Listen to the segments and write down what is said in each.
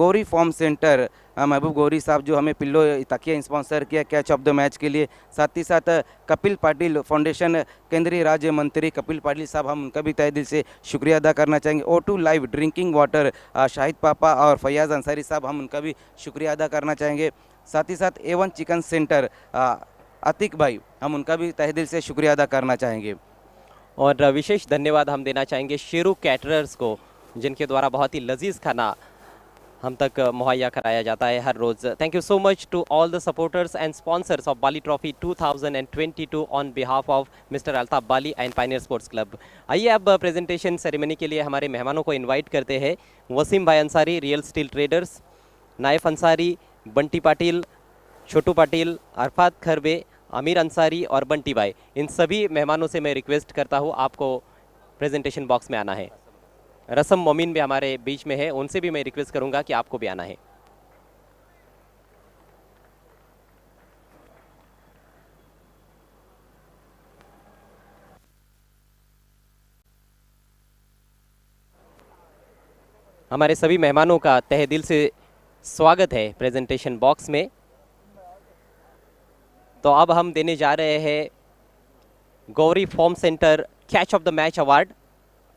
Gauri form centre महबूब गौरी साहब जो हमें पिल्लो तकिया स्पॉन्सर किया कैच ऑफ द मैच के लिए, साथ ही साथ कपिल पाटिल फाउंडेशन केंद्रीय राज्य मंत्री कपिल पाटिल साहब, हम उनका भी तहे दिल से शुक्रिया अदा करना चाहेंगे। O2 live drinking water Shahid पापा और फैयाज़ अंसारी साहब, हम उनका भी शुक्रिया अदा करना चाहेंगे। साथ ही साथ A1 चिकन सेंटर अतिक भाई, हम उनका भी तहे दिल से शुक्रिया अदा करना चाहेंगे। और विशेष धन्यवाद हम देना चाहेंगे शेरू कैटरर्स को, जिनके द्वारा बहुत ही लजीज खाना हम तक मुहैया कराया जाता है हर रोज़। Thank you so much to all the supporters and sponsors of Bali trophy 2022 on behalf of mister Altaf Bali and pioneer sports club. आइए अब प्रेजेंटेशन सेरेमनी के लिए हमारे मेहमानों को इनवाइट करते हैं। वसीम भाई Ansari real steel traders, Naif Ansari, Bunty Patil, Chhotu Patil, Arafat Kharbe, Aamir Ansari और बंटी भाई, इन सभी मेहमानों से मैं रिक्वेस्ट करता हूँ आपको प्रेजेंटेशन बॉक्स में आना है। रसम मोमिन भी हमारे बीच में है, उनसे भी मैं रिक्वेस्ट करूंगा कि आपको भी आना है। हमारे सभी मेहमानों का तहे दिल से स्वागत है प्रेजेंटेशन बॉक्स में। तो अब हम देने जा रहे हैं Gauri form centre catch of the match award,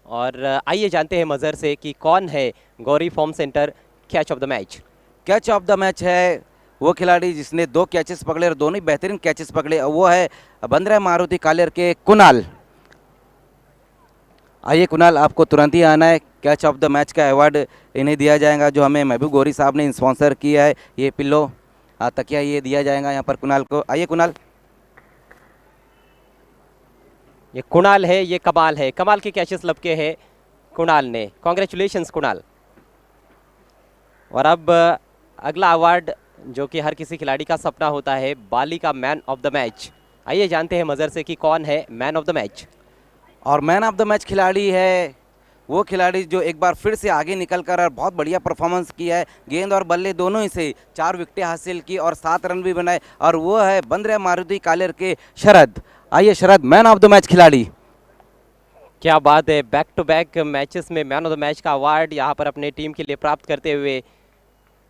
और आइए जानते हैं मज़र से कि कौन है Gauri form centre catch of the match. Catch of the match है वो खिलाड़ी जिसने 2 कैचेस पकड़े और दोनों ही बेहतरीन कैचेस पकड़े, और वो है बंदरा मारुति कालेर के कुणाल। आइए कुणाल, आपको तुरंत ही आना है। कैच ऑफ द मैच का अवार्ड इन्हें दिया जाएगा, जो हमें महबूब गौरी साहब ने स्पॉन्सर किया है। ये पिल्लो तकिया ये दिया जाएगा यहाँ पर कुणाल को। आइए कुणाल। ये कुणाल है, ये कमाल है, कमाल के कैचेस लपके हैं कुणाल ने। कॉन्ग्रेचुलेशंस कुणाल। और अब अगला अवार्ड जो कि हर किसी खिलाड़ी का सपना होता है, बाली का मैन ऑफ द मैच। आइए जानते हैं मज़र से कि कौन है मैन ऑफ द मैच। और मैन ऑफ द मैच खिलाड़ी है वो खिलाड़ी जो एक बार फिर से आगे निकल कर और बहुत बढ़िया परफॉर्मेंस किया है, गेंद और बल्ले दोनों ही से 4 विकेटें हासिल की और 7 रन भी बनाए, और वो है बंदरा मारुति कालेर के शरद। आइए शरद, मैन ऑफ द मैच खिलाड़ी। क्या बात है, बैक टू बैक मैचेस में मैन ऑफ द मैच का अवार्ड यहाँ पर अपने टीम के लिए प्राप्त करते हुए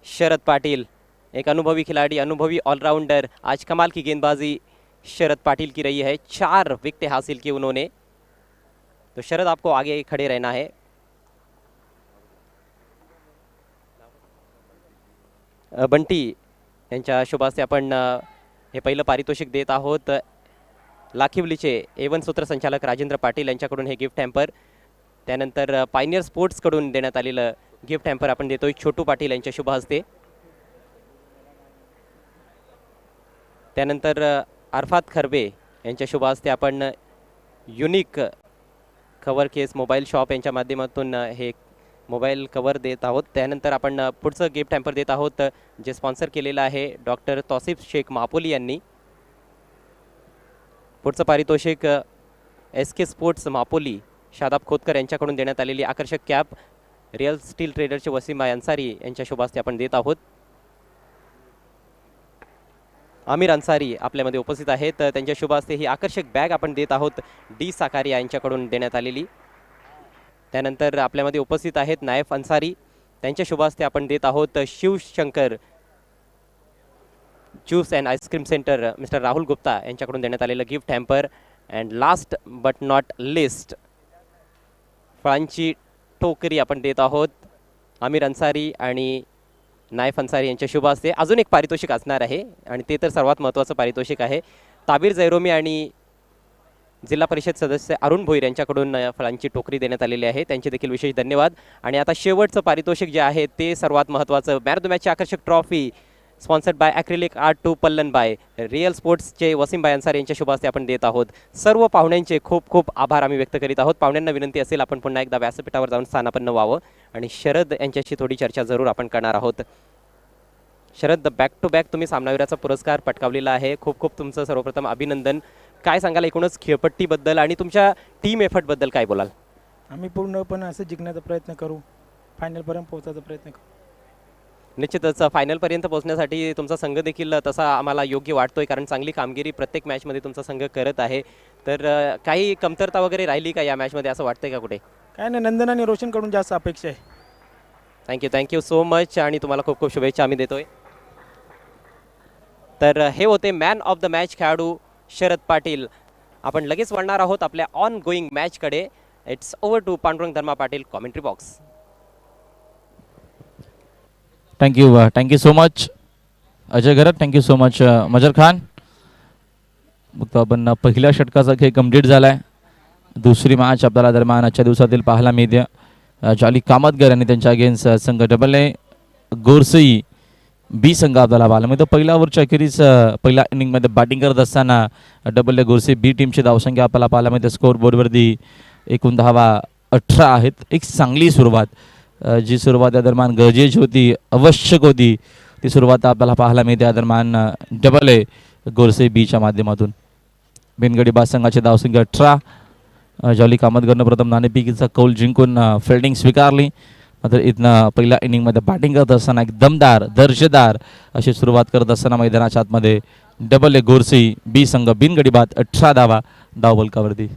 शरद पाटिल, एक अनुभवी खिलाड़ी, अनुभवी ऑलराउंडर। आज कमाल की गेंदबाजी शरद पाटिल की रही है, 4 विकेटें हासिल की उन्होंने। तो शरद आपको आगे खड़े रहना है। बंटी यांच्या शुभ हस्ते आपण हे पहिलं पारितोषिक देत आहोत। लाखिवलीचे A1 सूत्रसंचालक राजेंद्र पाटील यांच्याकडून हे गिफ्ट हॅम्पर, त्यानंतर पायनियर स्पोर्ट्सकडून देण्यात आलेलं गिफ्ट हॅम्पर आपण देतोय छोटू पाटील यांच्या शुभ हस्ते। त्यानंतर अरफात खरबे यांच्या शुभ हस्ते आपण unique cover case mobile shop यांच्या माध्यमातून हे मोबाईल कवर देत आहोत। त्यानंतर आपण पुढचं गिफ्ट हॅम्पर देत आहोत, जे स्पॉन्सर केलेलं आहे डॉक्टर तौसिफ शेख मापोली यांनी। पुढचं पारितोषिक SK स्पोर्ट्स मापोली शादाब खोतकर यांच्याकडून देण्यात आलेली आकर्षक कॅप रियल स्टील ट्रेडरचे वसीम भाई अंसारी यांच्या शुभ हस्ते आपण देत आहोत। आमिर अंसारी आपल्यामध्ये उपस्थित आहेत, त्यांच्या शुभ हस्ते ही आकर्षक बॅग आपण देत आहोत D साकारिया यांच्याकडून देण्यात आलेली। त्यानंतर आपल्यामध्ये उपस्थित आहेत नायफ अंसारी, त्यांच्या शुभ हस्ते आपण देत आहोत Shivshankar juice and ice cream centre mister Rahul Gupta यांच्याकडून देण्यात आलेलं gift hamper. And last but not list फळांची टोकरी आपण देत आहोत आमिर अंसारी आणि नायफ अंसारी यांच्या शुभ हस्ते। अजून एक पारितोषिक असणार आहे आणि ते तर सर्वात महत्त्वाचं पारितोषिक आहे। ताबीर जैरोमी आणि जिल्हा परिषद सदस्य अरुण भोईर यांच्याकडून फळांची टोकरी देण्यात आलेली आहे, त्यांचे देखील विशेष धन्यवाद। आणि आता शेवटचं पारितोषिक जे आहे ते सर्वात महत्त्वाचं, मॅन ऑफ द मॅचची आकर्षक trophy sponsored by acrylic art to पल्लन बाय रियल स्पोर्ट्सचे वसीम भाई अंसारी यांच्या शुभ हस्ते आपण देत आहोत। सर्व पाहुण्यांचे खूप खूप आभार आम्ही व्यक्त करीत आहोत। पाहुण्यांना विनंती असेल आपण पुन्हा एकदा व्यासपीठावर जाऊन स्थानापन्न व्हावं आणि शरद यांच्याशी थोडी चर्चा जरूर आपण करणार आहोत। शरद, बॅक टू बॅक तुम्ही सामनावीराचा पुरस्कार पटकावलेला आहे, खूप खूप तुमचं सर्वप्रथम अभिनंदन। काय सांगाल एकूणच खेळपट्टीबद्दल आणि तुमच्या टीम एफर्टबद्दल काय बोलाल? आम्ही पूर्णपणे असं जिंकण्याचा प्रयत्न करू, फायनलपर्यंत पोहोचायचा प्रयत्न करू। निश्चितच फायनलपर्यंत पोहोचण्यासाठी तुमचा संघ देखील तसा आम्हाला योग्य वाटतोय, कारण चांगली कामगिरी प्रत्येक मॅचमध्ये तुमचा संघ करत आहे। तर काही कमतरता वगैरे राहिली का या मॅचमध्ये असं वाटतंय का कुठे? काय नाही, नंदन आणि रोशनकडून जास्त अपेक्षा आहे। थँक्यू सो मच आणि तुम्हाला खूप खूप शुभेच्छा आम्ही देतोय. तर हे होते मॅन ऑफ द मॅच खेळाडू शरद पाटील. आपण लगेच वळणार आहोत आपल्या ऑन गोईंग मॅचकडे. It's over to Pandurang Dharma Patil commentary box. Thank you so much Ajay Gharat. Thank you so much Mazhar Khan. मग आपण पहिल्या षटकाचा खेळ कंप्लीट झाला आहे. दुसरी मॅच आपल्याला दरम्यान आजच्या दिवसातील पाहायला मिळते. जॉली कामतगर आणि त्यांच्या अगेन्स्ट संघ डबल ए गोरसई बी संघ आपल्याला पाहायला मिळतो. पहिल्या ओव्हरच्या अखेरीस पहिल्या इनिंगमध्ये बॅटिंग करत असताना डबल ए गोरसई बी टीमची धावसंख्या आपल्याला पाहायला मिळते. स्कोअर बोर्डवरती 19-18 आहेत. एक चांगली सुरुवात, जी सुरुवात या दरम्यान गरजेची होती, आवश्यक होती, ती सुरुवात आपल्याला पाहायला मिळते या दरम्यान डबल ए गोरसई बीच्या माध्यमातून. बिनगडी बाद संघाची धावसंख्या 18. जॉली कामतगरनं प्रथम नाणेफेकीचा कौल जिंकून फिल्डिंग स्वीकारली. मात्र इथनं पहिल्या इनिंगमध्ये बॅटिंग करत असताना एक दमदार दर्जेदार अशी सुरुवात करत असताना मैदानाच्या आतमध्ये डबल ए गोरसई बी संघ बिनगडी बाद 18 धावा धावबलकावरती.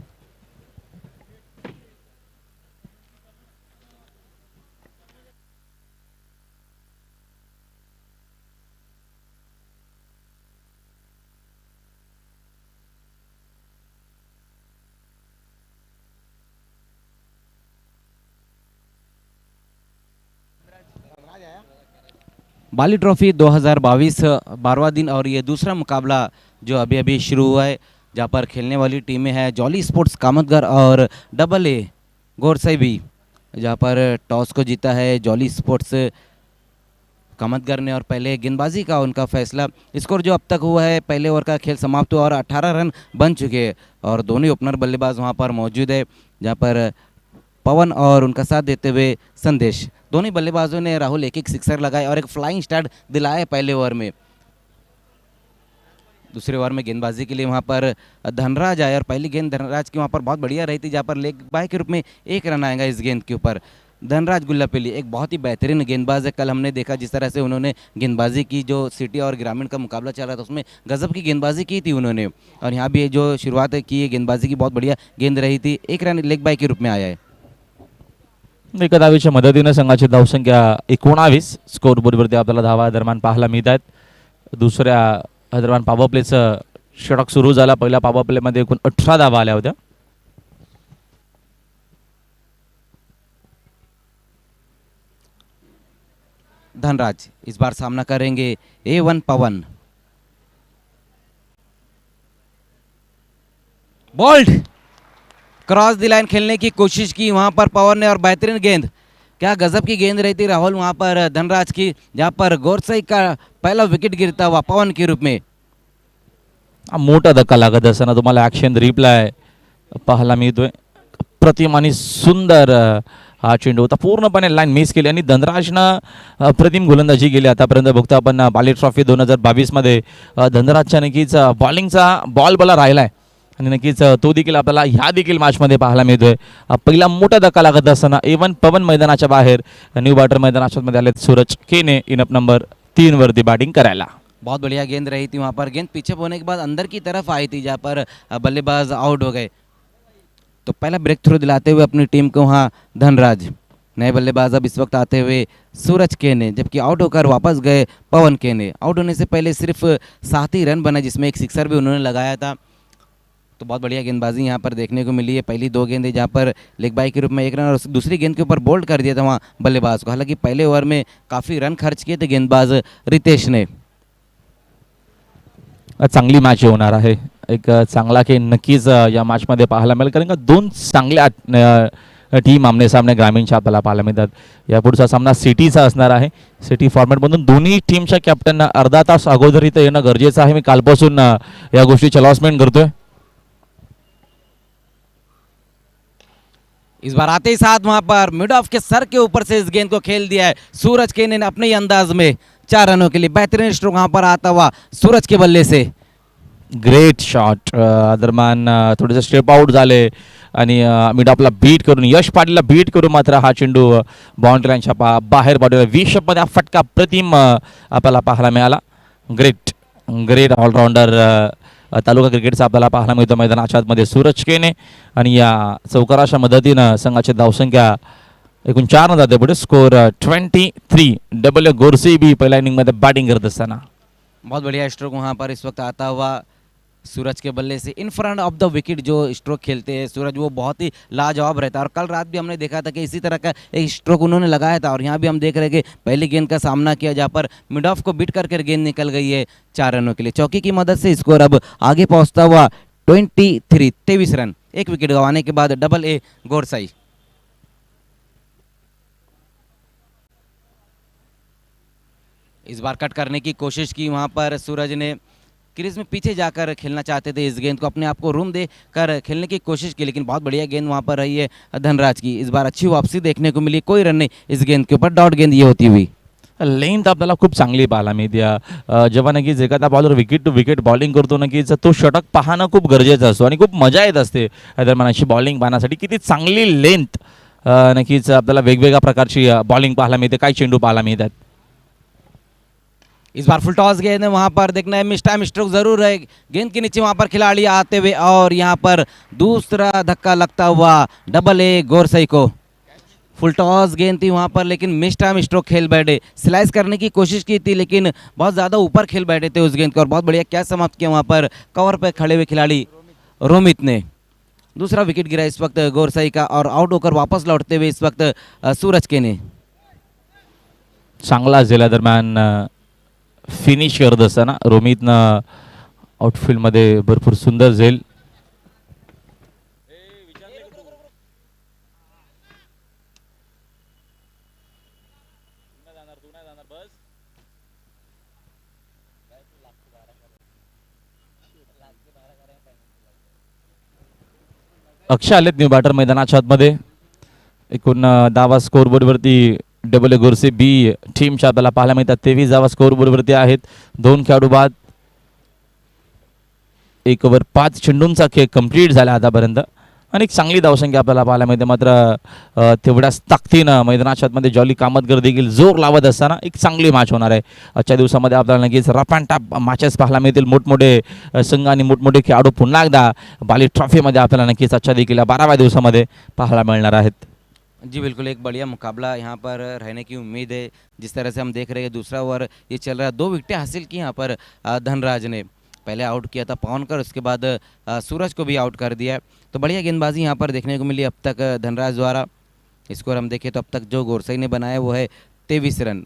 बाली ट्रॉफी 2022 12वां दिन और ये दूसरा मुकाबला जो अभी अभी शुरू हुआ है, जहाँ पर खेलने वाली टीमें हैं जॉली स्पोर्ट्स कामतगर और डबल ए गोरसई बी, जहाँ पर टॉस को जीता है जॉली स्पोर्ट्स कामतगर ने और पहले गेंदबाजी का उनका फैसला। स्कोर जो अब तक हुआ है, पहले ओवर का खेल समाप्त हुआ और 18 रन बन चुके हैं और दोनों ओपनर बल्लेबाज वहाँ पर मौजूद है, जहाँ पर पवन और उनका साथ देते हुए संदेश। दोनों बल्लेबाजों ने राहुल एक एक सिक्सर लगाए और एक फ्लाइंग स्टार्ट दिलाया पहले ओवर में। दूसरे ओवर में गेंदबाजी के लिए वहाँ पर धनराज आए और पहली गेंद धनराज की वहाँ पर बहुत बढ़िया रही थी, जहाँ पर लेग बाय के रूप में 1 रन आएगा इस गेंद के ऊपर। धनराज गुल्लापेली एक बहुत ही बेहतरीन गेंदबाज है। कल हमने देखा जिस तरह से उन्होंने गेंदबाजी की, जो सिटी और ग्रामीण का मुकाबला चल रहा था उसमें गजब की गेंदबाजी की थी उन्होंने, और यहाँ भी जो शुरुआत की है गेंदबाजी की बहुत बढ़िया गेंद रही थी। 1 रन लेग बाय के रूप में आया है। एका धावेच्या मदतीने संघाची धावसंख्या 19. स्कोर बोर्डवरती आपल्याला धावा दरम्यान पाहायला मिळत आहेत. दुसऱ्या दरम्यान पॉवर प्लेचं षटक सुरू झाला. पहिल्या पॉवर प्लेमध्ये एकूण 18 धावा आल्या होत्या. धनराज इस बार सामना करेंगे A1 Pawan. Bold cross the line खेलने की कोशिश की वहां पर पवन ने और बेहतरीन गेंद, क्या गजब की गेंद रही थी राहुल वहां पर धनराज की, जहां पर गोरसई का पहला विकेट गिरता हुआ पवन के रूप में। मोठा धक्का लागत असताना तुम्हाला ॲक्शन रिप्लाय पाहायला मिळतोय. प्रतिम आणि सुंदर हा चेंडू होता, पूर्णपणे लाईन मिस केली आणि धनराजनं अप्रतिम गोलंदाजी केली. आतापर्यंत बघतो आपण बाली ट्रॉफी 2022 मध्ये धनराजच्या नक्कीच बॉलिंगचा बॉल बला राहिला आहे आणि नक्कीच तो देखील आपल्याला ह्या देखील मॅचमध्ये पाहायला मिळतोय. पहिला मोठा धक्का लागत असताना A1 पवन मैदानाच्या बाहेर, न्यू बॅटर मैदानाच्या मध्ये आले सूरज केने इनअप नंबर 3 वरती बॅटिंग करायला. बहुत बढ़िया गेंद रही थी वहाँ पर, गेंद पीछे होने के बाद अंदर की तरफ आई थी जहाँ पर बल्लेबाज आउट हो गए। तो पहला ब्रेक थ्रू दिलाते हुए अपनी टीम को वहाँ धनराज, नए बल्लेबाज अब इस वक्त आते हुए सूरज केने, जबकि आउट होकर वापस गए पवन केने। आउट होने से पहले सिर्फ 7 ही रन बने, जिसमें एक सिक्सर भी उन्होंने लगाया था। तो बहुत बढ़िया गेंदबाजी यहाँ पर देखने को मिली है। पहली 2 गेंदें जहाँ पर लेग बाय के रूप में 1 रन और दूसरी गेंद के ऊपर बोल्ड कर दिया था वहाँ बल्लेबाज को। हालांकि पहले ओवर में काफ़ी रन खर्च किए थे गेंदबाज रितेश ने। चांगली मॅच होणार आहे. एक चांगला खेळ नक्कीच या मॅचमध्ये पाहायला मिळेल, कारण का 2 चांगल्या टीम आमने सामने ग्रामीणच्या आपल्याला पाहायला मिळतात. यापुढचा सामना सिटीचा असणार आहे. सिटी फॉर्मॅटमधून दोन्ही टीमच्या कॅप्टनना अर्धा तास अगोदर इथं येणं गरजेचं आहे. मी कालपासून या गोष्टीची अनाउन्समेंट करतोय. इस बार आते ही साथ वहां पर मिड ऑफ के सर के ऊपर से इस गेंद को खेल दिया है सूरज केने ने अपने ही अंदाज में 4 रनों के लिए। बेहतरीन स्ट्रोक वहां पर आता हुआ सूरज के बल्ले से। Great shot. दरम्यान थोडेसे स्टेप आउट झाले आणि मिड ऑफला बीट करून यश पाटीलला बीट करून मात्र हा चेंडू बाउंड्री लाईनच्या बाहेर पाडला. 20 मध्ये फटका प्रतिम आपल्याला पाहायला मिळाला. ग्रेट ऑलराऊंडर तालुका क्रिकेटचा आपल्याला पाहायला मिळतो मैदानाच्या आतमध्ये सूरज केने. आणि या चौकाराच्या मदतीनं संघाची धावसंख्या एकूण 4 न जाते पुढे. स्कोर 23. डब्ल्यू गोरसे बी पहिल्या इनिंगमध्ये बॅटिंग करत असताना. बहुत बढ़िया स्ट्रोक वहाँ पर इस वक्त आता हुआ सूरज के बल्ले से in front of the wicket जो स्ट्रोक खेलते हैं सूरज, वो बहुत ही लाजवाब रहता है। और कल रात भी हमने देखा था कि इसी तरह का एक स्ट्रोक उन्होंने लगाया था। और यहाँ भी हम देख रहे हैं कि पहली गेंद का सामना किया जहाँ पर मिड ऑफ को बीट करके गेंद निकल गई है 4 रनों के लिए। चौकी की मदद से स्कोर अब आगे पहुँचता हुआ 23 रन। एक विकेट गंवाने के बाद डबल ए गोरसाई। इस बार कट करने की कोशिश की वहाँ पर सूरज ने, क्रीज में पीछे जाकर खेलना चाहते थे, इस गेंद को अपने आप को रूम दे कर खेलने की कोशिश की, लेकिन बहुत बढ़िया गेंद वहाँ पर रही है धनराज की। इस बार अच्छी वापसी देखने को मिली, कोई रन नहीं इस गेंद के ऊपर, डॉट गेंद ये होती हुई। लेंथ आपल्याला खूप चांगली पाहायला मिळते जेव्हा नक्कीच एखादा bowler wicket to wicket bowling करतो नक्कीच तो षटक पाहणं खूप गरजेचं असतो आणि खूप मजा येत असते दरम्यान अशी बॉलिंग पाहण्यासाठी. किती चांगली लेंथ नक्कीच आपल्याला वेगवेगळ्या प्रकारची बॉलिंग पाहायला मिळते, काही चेंडू पाहायला मिळतात. इस बार फुल टॉस गेंद है, वहाँ पर देखना है मिस टाइम स्ट्रोक जरूर है, गेंद के नीचे वहाँ पर खिलाड़ी आते हुए और यहाँ पर दूसरा धक्का लगता हुआ डबल ए गोरसई को। फुल टॉस गेंद थी वहाँ पर लेकिन मिस टाइम स्ट्रोक खेल बैठे, स्लाइस करने की कोशिश की थी लेकिन बहुत ज़्यादा ऊपर खेल बैठे थे उस गेंद को। और बहुत बढ़िया क्या समाप्त किया वहाँ पर कवर पर खड़े हुए खिलाड़ी रोमित ने। दूसरा विकेट गिरा इस वक्त गोरसई का और आउट होकर वापस लौटते हुए इस वक्त सूरज के ने चांगला झेला दरम्यान फिनिश करत असताना रोमितनं आउटफील्डमध्ये भरपूर सुंदर झेल. अक्षय आलेत न्यू बॅटर मैदानाच्या आतमध्ये. एकूण धावा स्कोरबोर्डवरती डबल ए गोरसे बी टीमच्या आपल्याला पाहायला मिळतात. 23 धावा स्कोरबोर्डवरती आहेत. 2 खेळाडू बाद. 1 ओव्हर 5 चेंडूंचा खेळ कंप्लीट झाला आतापर्यंत आणि एक चांगली धावसंख्या आपल्याला पाहायला मिळते. मात्र तेवढ्याच ताकदीनं मैदानाच्या आतमध्ये जॉली कामतकर देखील जोर लावत असताना एक चांगली मॅच होणार आहे. आजच्या दिवसामध्ये आपल्याला नक्कीच रफ अँड टफ मॅचेस पाहायला मिळतील. मोठमोठे संघ आणि मोठमोठे खेळाडू पुन्हा एकदा बाली ट्रॉफीमध्ये आपल्याला नक्कीच आजच्या देखील 12व्या दिवसामध्ये पाहायला मिळणार आहेत. जी बिल्कुल, एक बढ़िया मुकाबला यहाँ पर रहने की उम्मीद है। जिस तरह से हम देख रहे हैं दूसरा ओवर ये चल रहा है, 2 विकेटें हासिल की यहाँ पर धनराज ने। पहले आउट किया था पवनकर, उसके बाद सूरज को भी आउट कर दिया। तो बढ़िया गेंदबाजी यहाँ पर देखने को मिली अब तक धनराज द्वारा। स्कोर हम देखें तो अब तक जो गोरसई ने बनाया वो है 23 रन।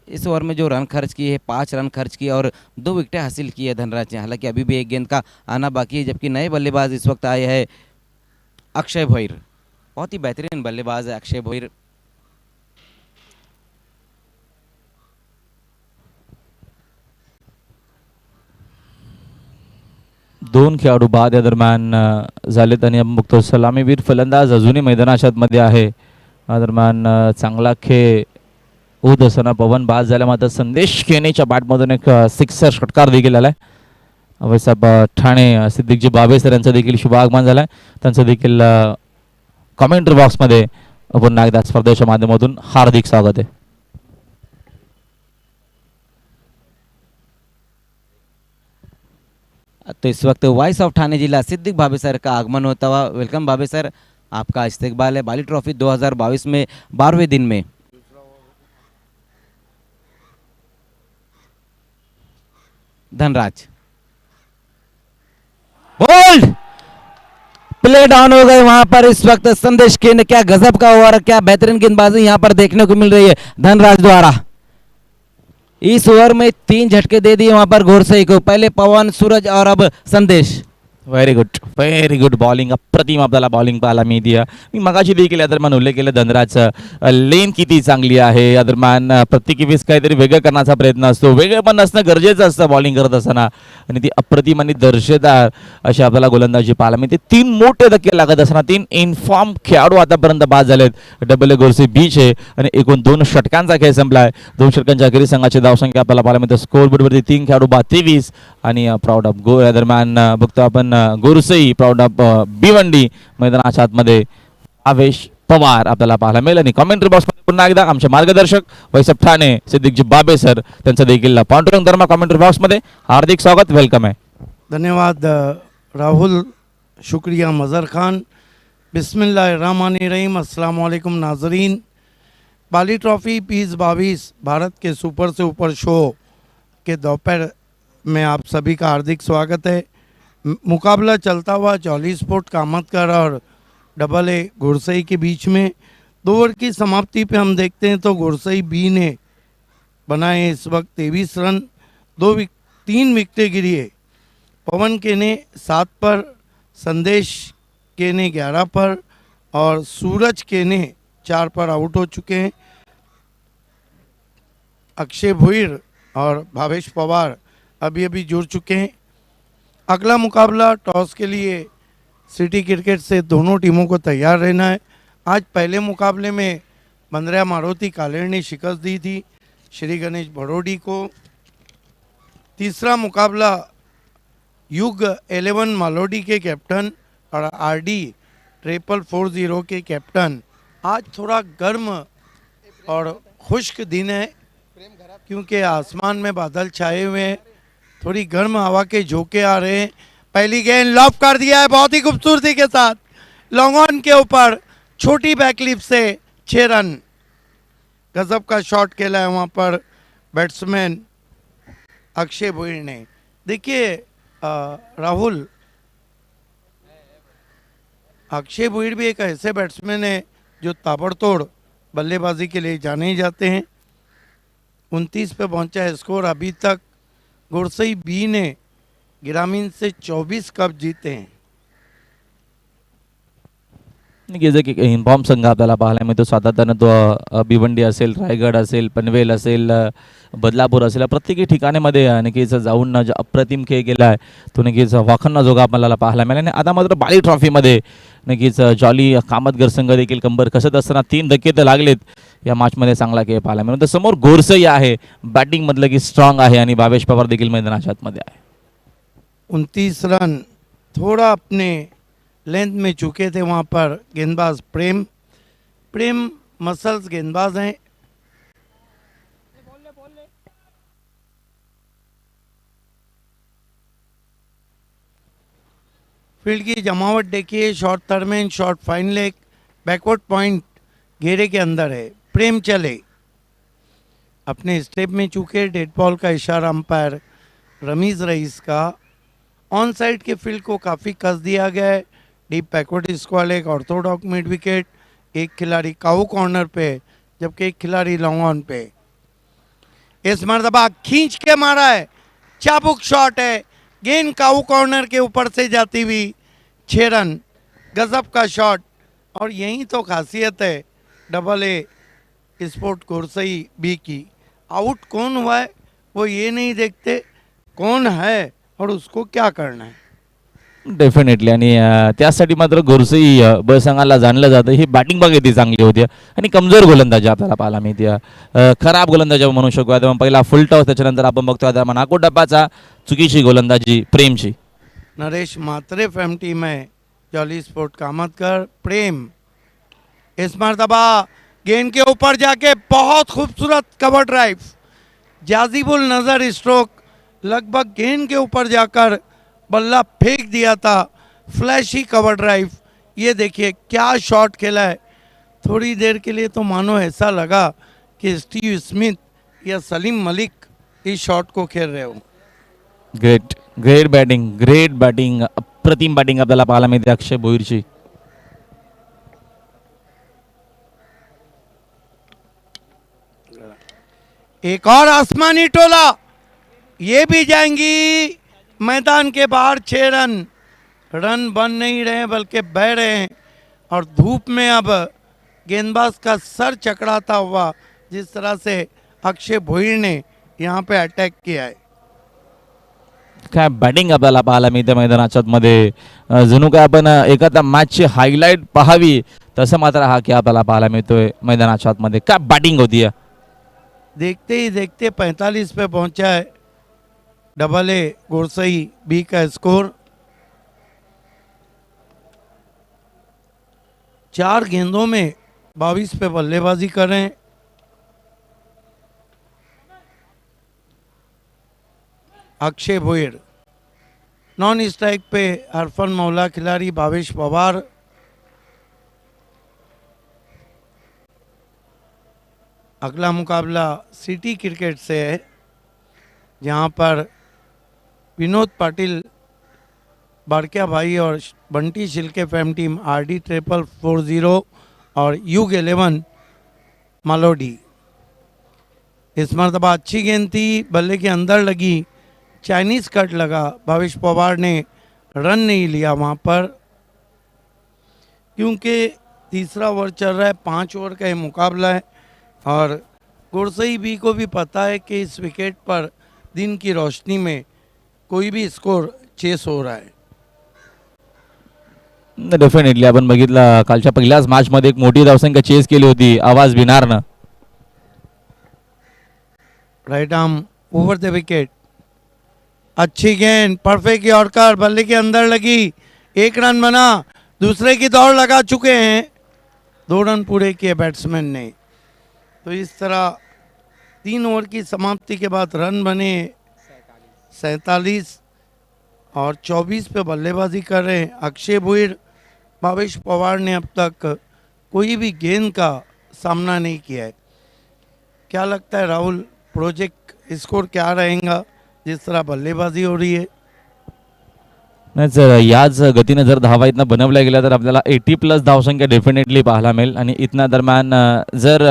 इस ओवर में जो रन खर्च किए हैं 5 रन खर्च किए और 2 विकेटें हासिल की है धनराज ने। हालांकि अभी भी एक गेंद का आना बाकी है, जबकि नए बल्लेबाज इस वक्त आए हैं अक्षय भोईर। बहुत ही बेहतरीन बल्लेबाज है अक्षय भोईर। दोन खेळाडू बाद या दरम्यान झालेत आणि बघतो सलामीवीर फलंदाज अजूनही मैदानाच्या आतमध्ये आहे. या दरम्यान चांगला खेळ होत असताना पवन बाद झाला, मात्र संदेश केनेच्या बॅटमधून एक सिक्सर षटकार देखील आलाय. अभयसाहेब ठाणे, सिद्दीकजी बाबे सर यांचं देखील शुभ आगमन झालंय. त्यांचं देखील कमेंट्री बॉक्समध्ये पुन्हा एकदा स्पर्धेच्या माध्यमातून हार्दिक स्वागत आहे. तो इस वक्त वॉइस ऑफ ठाणे जिला सिद्दीक भाभी सर का आगमन होता हुआ। वेलकम भाभी सर, आपका इस्तकबाल है बाली ट्रॉफी 2022 में 12वें दिन में। धनराज बोल्ड प्ले डाउन हो गए वहां पर इस वक्त संदेश के ने। क्या गजब का ओवर, क्या बेहतरीन गेंदबाजी यहां पर देखने को मिल रही है धनराज द्वारा। इस ओवर में 3 झटके दे दिए वहां पर गोरसई को, पहले पवन, सूरज और अब संदेश। व्हेरी गुड बॉलिंग, अप्रतिम आपल्याला बॉलिंग पाहायला मिळते. मी मगाशी देखील या दरम्यान उल्लेख केला धनराजचं लेन किती चांगली आहे. या दरम्यान प्रत्येक वेळेस काहीतरी वेगळं करण्याचा प्रयत्न असतो, वेगळं पण असणं गरजेचं असतं बॉलिंग करत असताना, आणि ती अप्रतिम आणि दर्शेदार अशी आपल्याला गोलंदाजी पाहायला मिळते. 3 मोठे धक्के लागत असताना 3 इनफॉर्म खेळाडू आतापर्यंत बाद झालेत. डबल ए गोरसे बीच आहे आणि एकूण 2 षटकांचा खेळ संपलाय. 2 षटकांच्या अखेरीस संघाची धावसंख्या आपल्याला पाहायला मिळते. स्कोरबोर्डवरती 3 खेळाडू बाद 23 आणि प्राऊड ऑफ गो. या दरम्यान बघतो आपण गोरसई प्राऊड ऑफ भिवंडी मैदानाच्या आतमध्ये आवेश पवार आपल्याला पाहायला मिळेल. आणि कमेंट्री बॉक्समध्ये पुन्हा एकदा आमचे मार्गदर्शक वैसप ठाणे, सिद्दीकजी बाबे सर, त्यांचं देखील पांडुरंग धर्मा कमेंट्री बॉक्समध्ये हार्दिक स्वागत, वेलकम आहे. धन्यवाद राहुल, शुक्रिया मज़र खान. बिस्मिल्लाहिर्रहमानिर्रहीम। अस्सलाम वालेकुम नाजरीन। बाली ट्रॉफ़ी पीस 22 भारत के सुपर से ऊपर शो के दोपहर में आप सभी का हार्दिक स्वागत है। मुकाबला चलता हुआ 44 फुट कामतकर और डबल ए गुरसई के बीच में 2 ओवर की समाप्ति पे हम देखते हैं तो गुरसई बी ने बनाए इस वक्त 23 रन, 3 विकेटें गिरी है। पवन के ने 7 पर, संदेश के ने 11 पर और सूरज के ने 4 पर आउट हो चुके हैं। अक्षय भुईर और भावेश पवार अभी अभी जुड़ चुके हैं। अगला मुकाबला टॉस के लिए सिटी क्रिकेट से दोनों टीमों को तैयार रहना है। आज पहले मुकाबले में बंदरिया मारुति कालेर ने शिकस्त दी थी श्री गणेश भड़ोडी को। तीसरा मुकाबला युग 11 मालोडी के कैप्टन और आरडी 4440 के कैप्टन। आज थोड़ा गर्म और खुश्क दिन है क्योंकि आसमान में बादल छाए हुए हैं, थोड़ी गर्म हवा के झोंके आ रहे हैं। पहली गेंद लॉब कर दिया है बहुत ही खूबसूरती के साथ, लॉन्ग ऑन के ऊपर छोटी बैकलिप से 6 रन। गजब का शॉट खेला है वहाँ पर बैट्समैन अक्षय भुईर ने। देखिए राहुल, अक्षय भुईर भी एक ऐसे बैट्समैन है जो ताबड़तोड़ बल्लेबाजी के लिए जाने ही जाते हैं। 29 पे पहुंचा है स्कोर अभी तक। गुरसई बी ने ग्रामीण से 24 कप जीते हैं। जे की इन्फॉर्म संघ आपल्याला पाहायला मिळतो सातत्यानं तो भिवंडी असेल, रायगड असेल, पनवेल असेल, बदलापूर असेल, प्रत्येकी ठिकाणामध्ये नक्कीच जाऊन अप्रतिम खेळ गेला आहे तो नक्कीच वाखाणण्याजोगा जोगा आपल्याला पाहायला मिळाला। आणि आता मात्र बाली ट्रॉफीमध्ये नक्कीच जॉली कामतगर संघ देखील कंबर कसत असताना 3 धक्के तर लागलेत या मॅचमध्ये चांगला खेळ पाहायला मिळतो। तर समोर गोरसई आहे, बॅटिंग मधलं की स्ट्रॉंग आहे आणि भावेश पवार देखील मैदानाच्या आतमध्ये आहे। 29 रन थोड़ा अपने लेंथ में चुके थे वहाँ पर गेंदबाज प्रेम मसल्स गेंदबाज हैं। फील्ड की जमावट देखिए, short third man, short fine leg, backward point घेरे के अंदर है। प्रेम चले अपने स्टेप में चूके, डेड बॉल का इशारा अंपायर रमीज रईस का। ऑन साइड के फील्ड को काफ़ी कस दिया गया है। डीप बैकवर्ड स्क्वाल, एक ऑर्थोडॉक मिड विकेट, एक खिलाड़ी काऊ कॉर्नर पे जबकि एक खिलाड़ी लॉन्ग ऑन पे। इस मरतबा खींच के मारा है, चाबुक शॉट है, गेंद काऊ कॉर्नर के ऊपर से जाती हुई 6 रन। गजब का शॉट। और यही तो खासियत है double a sport Gursai B की। आउट कौन हुआ है वो ये नहीं देखते, कौन है और उसको क्या करना है। डेफिनेटली। आणि त्यासाठी मात्र गोरसई ब संघाला जाणलं जातं। ही बॅटिंग बघा ती चांगली होती आणि कमजोर गोलंदाजी आपल्याला पाहायला मिळते, खराब गोलंदाजी म्हणू शकतो। आता पहिला फुल टॉस, त्याच्यानंतर आपण बघतो आता नाको टप्पाचा चुकीची गोलंदाजी प्रेमची। नरेश मात्रे फैम टीम है, जॉली स्पोर्ट कामतकर, प्रेम। इस मरतबा गेंद के ऊपर जाके बहुत खूबसूरत कवर ड्राइव, जाजिबुल नज़र स्ट्रोक, लगभग गेंद के ऊपर जाकर बल्ला फेंक दिया था। फ्लैशी कवर ड्राइव, ये देखिए क्या शॉट खेला है। थोड़ी देर के लिए तो मानो ऐसा लगा कि स्टीव स्मिथ या सलीम मलिक इस शॉट को खेल रहे हो। ग्रेट बॅटिंग, अप्रतिम बॅटिंग आपल्याला पाहायला मिळते अक्षय भोईरची। एक और आसमानी टोला, ये भी जाएंगी मैदान के बाहर। 6 रन बन नहीं रहे बल्कि बह रहे हैं। और धूप में अब गेंदबाज का सर चकराता हुआ जिस तरह से अक्षय भोईर ने यहाँ पे अटॅक किया है। काय बॅटिंग आपल्याला पाहायला मिळते मैदानाच्या मध्ये, जणू काय आपण एखाद्या मॅचची हायलाइट पाहावी तसं मात्र हा की आपल्याला पाहायला मिळतोय मैदानाच्या मध्ये। काय बॅटिंग होती है। देखते ही देखते 45 पे पहुंचा है डबल ए गुरसई बी का स्कोर। 4 गेंदों में 22 पे बल्लेबाजी कर रहे हैं। अक्षय भोईर, नॉन स्ट्राइक पे हरफन मौला खिलाड़ी भावेश पवार, अगला मुकाबला सिटी क्रिकेट से है, जहां पर विनोद पाटिल बारकिया भाई और Bunty Shilke fam team RD 440 और युग 11 मालोडी। इस मरतबा अच्छी गेंद थी, बल्ले के अंदर लगी, चाइनीज कट लगा, भावेश पवार ने रन नहीं लिया वहाँ पर, क्योंकि तीसरा ओवर चल रहा है, 5 ओवर का ये मुकाबला है और गुरसई बी को भी पता है कि इस विकेट पर दिन की रोशनी में कोई भी स्कोर चेस हो रहा है। डेफिनेटली आपण बघितलं कालच्या पहिल्याच मॅच मध्ये एक मोठी धावसंख्या चेस केली होती आवाज बिनारनं. Right arm over the wicket, अच्छी गेंद, परफेक्ट यॉर्कर, बल्ले के अंदर लगी, 1 रन बना, दूसरे की दौड़ लगा चुके हैं, 2 रन पूरे किए बैट्समैन ने। तो इस तरह 3 ओवर की समाप्ति के बाद रन बने 47 और 24 पे बल्लेबाजी कर रहे हैं अक्षय भुईर। भावेश पवार ने अब तक कोई भी गेंद का सामना नहीं किया है। क्या लगता है राहुल, प्रोजेक्ट स्कोर क्या रहेगा जिस तरह बल्लेबाजी हो रही है? नाही जर याच गतीने जर धावा इथनं बनवल्या गेल्या तर आपल्याला 80+ धावसंख्या डेफिनेटली पाहायला मिळेल आणि इथनं दरम्यान जर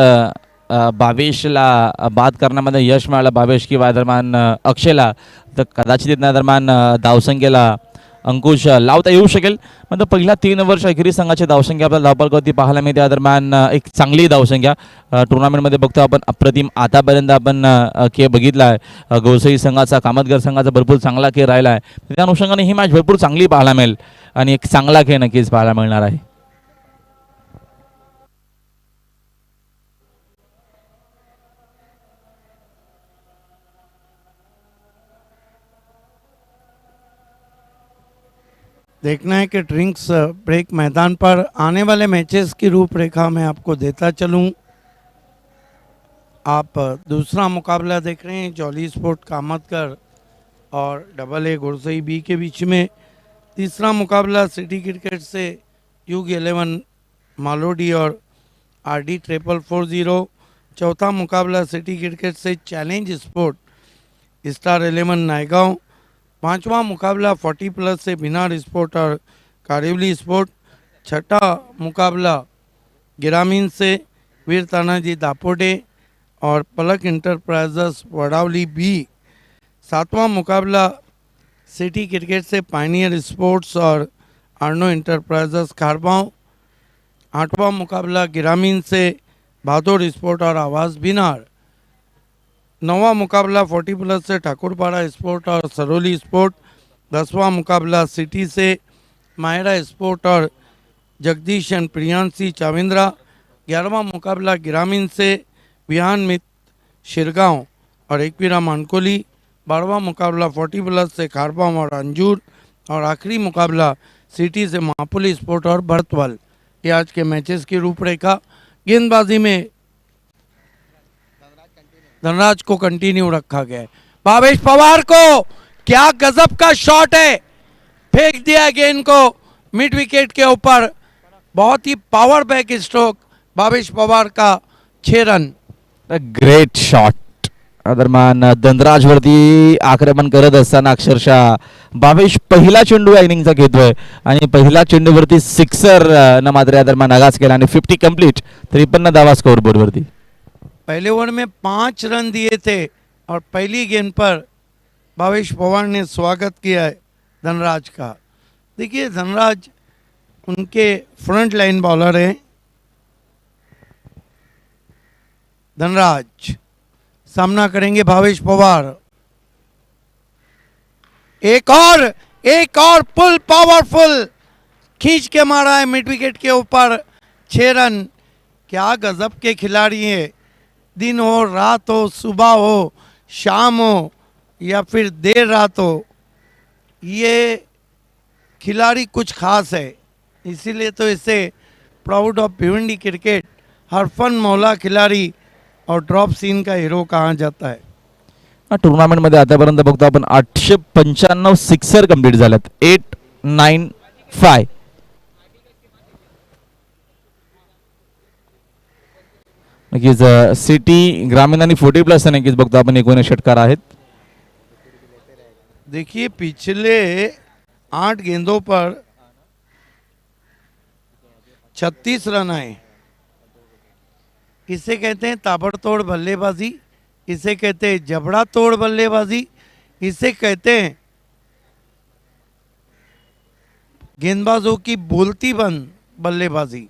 भावेशला बाद करण्यामध्ये यश मिळालं भावेश किंवा दरम्यान अक्षयला, तर कदाचित इथनं दरम्यान धावसंख्येला अंकुश लावता येऊ शकेल. म्हणजे पहिल्या 3 वर्ष अखेरी संघाची धावसंख्या आपल्याला धावपळगती पाहायला मिळते. त्या दरम्यान एक चांगली धावसंख्या टुर्नामेंटमध्ये बघतो आपण, अप्रतिम आतापर्यंत आपण खेळ बघितला आहे. गोसाई संघाचा, कामतगर संघाचा भरपूर चांगला खेळ राहिला आहे. त्या अनुषंगाने ही मॅच भरपूर चांगली पाहायला मिळेल आणि एक चांगला खेळ नक्कीच पाहायला मिळणार आहे. देखना है कि ड्रिंक्स ब्रेक मैदान पर आने वाले मैचेस की रूपरेखा मैं आपको देता चलूं। आप दूसरा मुकाबला देख रहे हैं जॉली स्पोर्ट कामतकर और AA गुरसई बी के बीच में। तीसरा मुकाबला सिटी क्रिकेट से युग 11 मालोडी और RD 440। चौथा मुकाबला सिटी क्रिकेट से चैलेंज स्पोर्ट स्टार 11 नायगांव। पांचवा मुकाबला 40+ से बिनार स्पोर्ट और कारिवली स्पोर्ट। छठा मुकाबला ग्रामीण से वीर तानाजी दापोटे और पलक इंटरप्राइजेस वडावली बी। सातवां मुकाबला सिटी क्रिकेट से पायनियर स्पोर्ट्स और अर्नो इंटरप्राइजेस खारबांव। आठवां मुकाबला ग्रामीण से भादौर स्पोर्ट और आवाज़ बिनार। नौवां मुकाबला 40+ से ठाकुरपाड़ा स्पोर्ट और सरोली स्पोर्ट। 10वां मुकाबला सिटी से मायरा स्पोर्ट और जगदीश एंड प्रियांशी चाविंद्रा। 11वां मुकाबला ग्रामीण से विहान मित्र शिरगांव और एकवीरा मानकोली। 12वां मुकाबला 40+ से खारबांव और अंजूर। और आखिरी मुकाबला सिटी से महापुली स्पोर्ट और भरतवाल। ये आज के मैचेस की रूपरेखा। गेंदबाजी में धनराज को कंटिन्यू रखा गया है। भावेश पवार को क्या गजब का शॉट है, फेंक दिया गेंद को मिड विकेट के ऊपर। बहुत ही power back stroke Bhavesh Pawar का, 6 रन। Great shot. दरम्यान धनराजवरती आक्रमण करत असताना अक्षरशः भावेश पहिला चेंडू या इनिंगचा घेतोय आणि पहिल्या चेंडूवरती सिक्सर न मात्र या दरम्यान आगाज केला आणि 50 कंप्लीट, 53 धावा स्कोर बोर्ड वरती. पहले ओवर में 5 रन दिए थे और पहली गेंद पर भावेश पवार ने स्वागत किया है धनराज का। देखिए धनराज उनके फ्रंट लाइन बॉलर हैं। धनराज सामना करेंगे भावेश पवार। एक और पुल पावरफुल खींच के मारा है मिड विकेट के ऊपर, 6 रन। क्या गजब के खिलाड़ी हैं। दिन हो, रात हो, सुबह हो, शाम हो या फिर देर रात हो, ये खिलाड़ी कुछ खास है। इसीलिए तो इसे प्राउड ऑफ भिवंडी क्रिकेट, हरफन मौला खिलाड़ी और ड्रॉप सीन का हीरो कहा जाता है। टुर्नामेंटमध्ये आतापर्यंत बघतो आपण 895 सिक्सर कंप्लीट झाल्यात. 895 नक्कीच सिटी ग्रामीण आणि 40+ नक्कीच बघतो आपण 19 षटकार आहेत. देखिए पिछले 8 गेंदों पर 36 रन आए. इसे कहते हैं ताबड़तोड़ बल्लेबाजी, इसे कहते हैं जबड़ा तोड़ बल्लेबाजी, इसे कहते हैं गेंदबाजों की बोलती बंद बल्लेबाजी.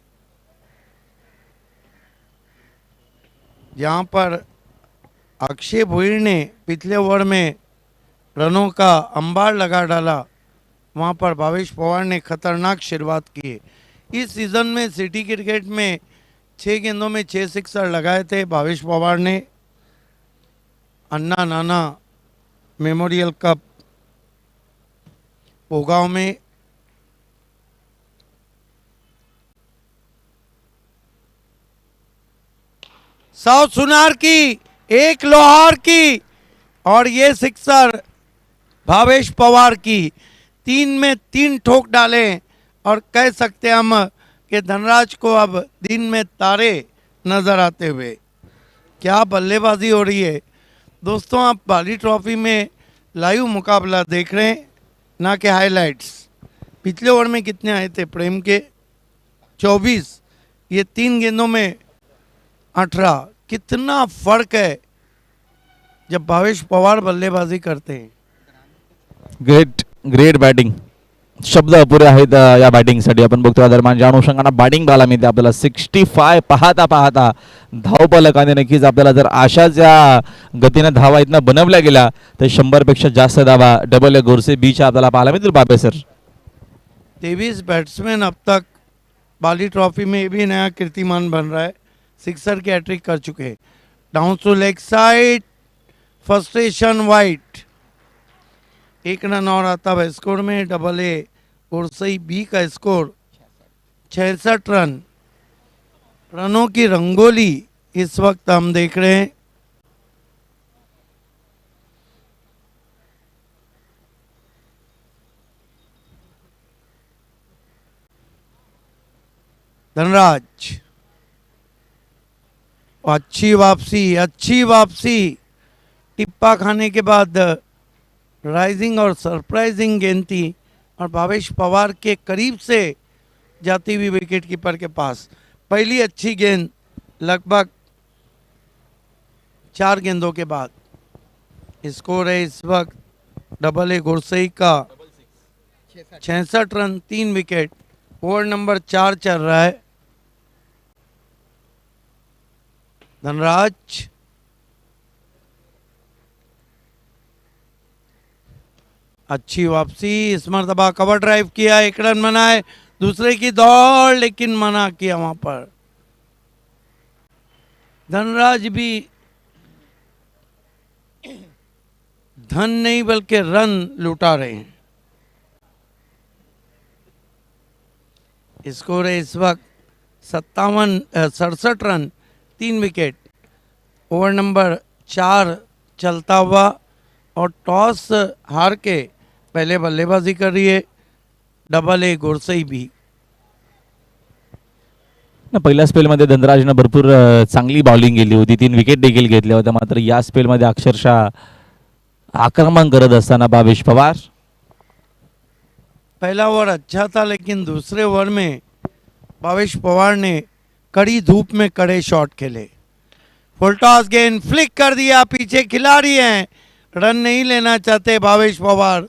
जहां पर अक्षय भोईर ने पिछले ओवर में रनों का अंबार लगा डाला, वहां पर भावेश पवार ने खतरनाक शुरुआत की है. इस सीजन में सिटी क्रिकेट में 6 गेंदों में 6 सिक्सर लगाए थे भावेश पवार ने. अन्ना नाना मेमोरियल कप पोगांव में साउथ सुनार की, एक लोहार की और ये सिक्सर भावेश पवार की. 3 में 3 ठोक डाले और कह सकते हम कि धनराज को अब दिन में तारे नजर आते हुए. क्या बल्लेबाजी हो रही है दोस्तों. आप बाली ट्रॉफी में लाइव मुकाबला देख रहे हैं, ना कि हाइलाइट्स. पिछले ओवर में कितने आए थे प्रेम के? 24. ये 3 गेंदों में 18. कितना फर्क है जब भावेश पवार बल्लेबाजी करते हैं. Great batting. शब्द अपुरे आहेत या बॅटिंगसाठी. आपण बघतो या दरम्यान ज्या अनुषंगाने बॅटिंग पाहायला मिळते आपल्याला 65 पाहता पाहता धावफलकाने नक्कीच आपल्याला जर अशाच या गतीने धावा इथनं बनवल्या गेल्या तर 100पेक्षा जास्त धावा डबल गोरसे बीच्या आपल्याला पाहायला मिळतील. बाबे सर 23 बैट्समैन अब तक बाली ट्रॉफी में भी नया कीर्तिमान बन रहा है. सिक्सर की हैट्रिक कर चुके हैं. Down to leg side, frustration wide. 1 run और आता है स्कोर में. डबल ए उर्सई बी का स्कोर 66 रन. रनों की रंगोली इस वक्त हम देख रहे हैं. धनराज अच्छी वापसी. टिप्पा खाने के बाद राइजिंग और सरप्राइजिंग गेंद थी और भावेश पवार के करीब से जाती हुई विकेट कीपर के पास. पहली अच्छी गेंद लगभग 4 गेंदों के बाद. स्कोर है इस वक्त डबल ए गुरसई का 66 रन 3 विकेट. ओवर नंबर 4 चल रहा है. धनराज अच्छी वापसी. इस मरतबा कवर ड्राइव किया, 1 रन बनाए. दूसरे की दौड़ लेकिन मना किया वहां पर. धनराज भी धन नहीं बल्कि रन लुटा रहे हैं. स्कोर है इस वक्त 67 रन 3 विकेट. ओवर नंबर 4 चलता हुआ और टॉस हार के पहले बल्लेबाजी कर रही है डबल ए गुरसई भी. पहिल्या स्पेलमध्ये धनराजनं भरपूर चांगली बॉलिंग केली होती. 3 विकेट देखील घेतल्या होत्या. मात्र या स्पेलमध्ये अक्षरशः आक्रमण करत असताना भावेश पवार. पहला ओवर अच्छा था लेकिन दूसरे ओवर में भावेश पवार ने कड़ी धूप में कड़े शॉट खेले. फुल टॉस गेंद फ्लिक कर दिया. पीछे खिलाड़ी हैं, रन नहीं लेना चाहते भावेश पवार.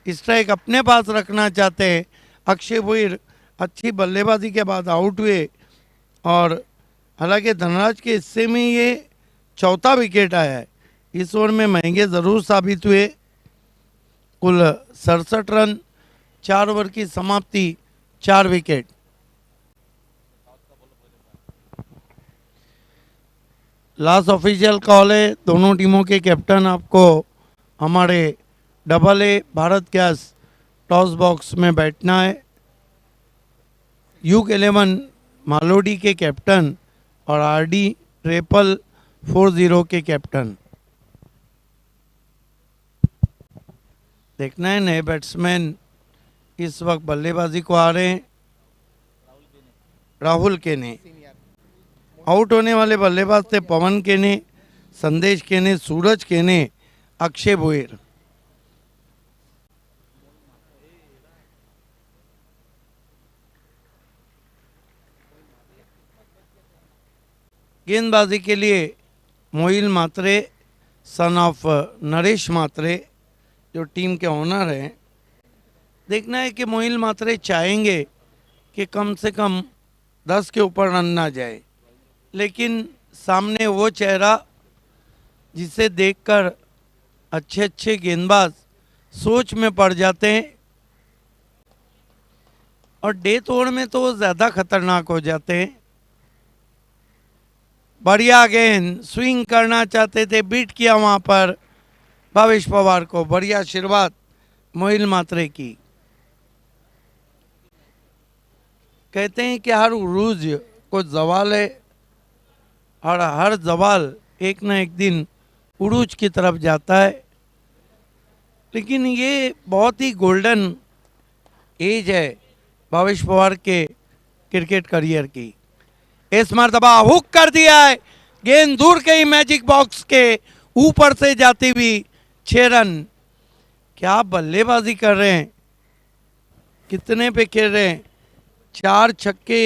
स्ट्राइक अपने पास रखना चाहते हैं. अक्षय भोईर अच्छी बल्लेबाजी के बाद आउट हुए और हालांकि धनराज के हिस्से में ये 4था विकेट आया है. इस ओवर में महंगे ज़रूर साबित हुए. कुल 67 रन, 4 ओवर की समाप्ति, 4 विकेट. लास्ट ऑफिशियल कॉल है. दोनों टीमों के कैप्टन आपको हमारे double A Bharat gas toss box में बैठना है. UK11 मालोडी के कैप्टन और RD 40 के कैप्टन. देखना है नए बैट्समैन इस वक्त बल्लेबाजी को आ रहे हैं. राहुल के ने आउट होने वाले बल्लेबाज थे पवन केने, संदेश केने, सूरज केने, अक्षय भोयर। गेंदबाजी के लिए मोहिल मात्रे, सन ऑफ नरेश मात्रे, जो टीम के ओनर हैं। देखना है कि मोहिल मात्रे चाहेंगे कि कम से कम 10 के ऊपर रन ना जाए, लेकिन सामने वो चेहरा जिसे देखकर अच्छे अच्छे गेंदबाज सोच में पड़ जाते हैं और डेथ ओवर में तो ज़्यादा खतरनाक हो जाते हैं। बढ़िया गेंद, स्विंग करना चाहते थे, बीट किया वहाँ पर भावेश पवार को। बढ़िया आशीर्वाद मोहिल मात्रे की। कहते हैं कि हर उरूज को जवाल है और हर जवाल एक न एक दिन उरूज की तरफ जाता है, लेकिन ये बहुत ही गोल्डन एज है भावेश पवार के क्रिकेट करियर की। इस मर्तबा हुक कर दिया है, गेंद दूर गई मैजिक बॉक्स के ऊपर से जाती हुई 6 रन। क्या बल्लेबाजी कर रहे हैं, कितने पे खेल रहे हैं। 4 छक्के,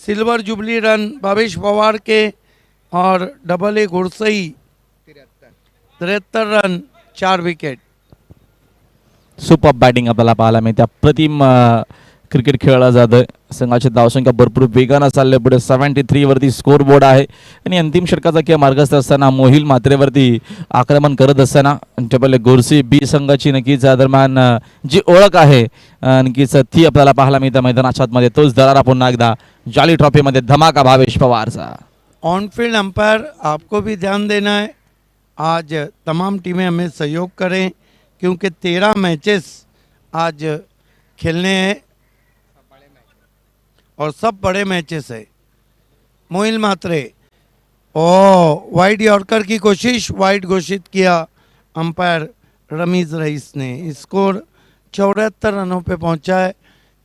silver jubilee run Bhavesh Pawar के और double A Gursai 73 run, 4 wicket. Super batting आपल्याला पाहायला मिळते. अप्रतिम क्रिकेट खेळला जातं. संघाची धावसंख्या भरपूर वेगानं चालले पुढे. 73 वरती स्कोर बोर्ड आहे आणि अंतिम षटकाचा खेळ मार्गस्थ असताना मोहिल मात्रेवरती आक्रमण करत असताना डबल गोरसी बी संघाची नक्कीच दरम्यान जी ओळख आहे नक्कीच ती आपल्याला पाहायला मिळते मैदानाच्या आतमध्ये. तोच दरारा पुन्हा एकदा जाली ट्रॉफीमध्ये धमाका भावेश पवारचा. ऑन फील्ड अंपायर आपको भी ध्यान देना है, आज तमाम टीमें हमें सहयोग करें क्योंकि 13 मैचेस आज खेलने हैं और सब बड़े मैचेस है। मोहिल मात्रे वाइड यॉर्कर की कोशिश, वाइड घोषित किया अंपायर रमीज रईस ने। स्कोर 74 रनों पे पहुंचा है,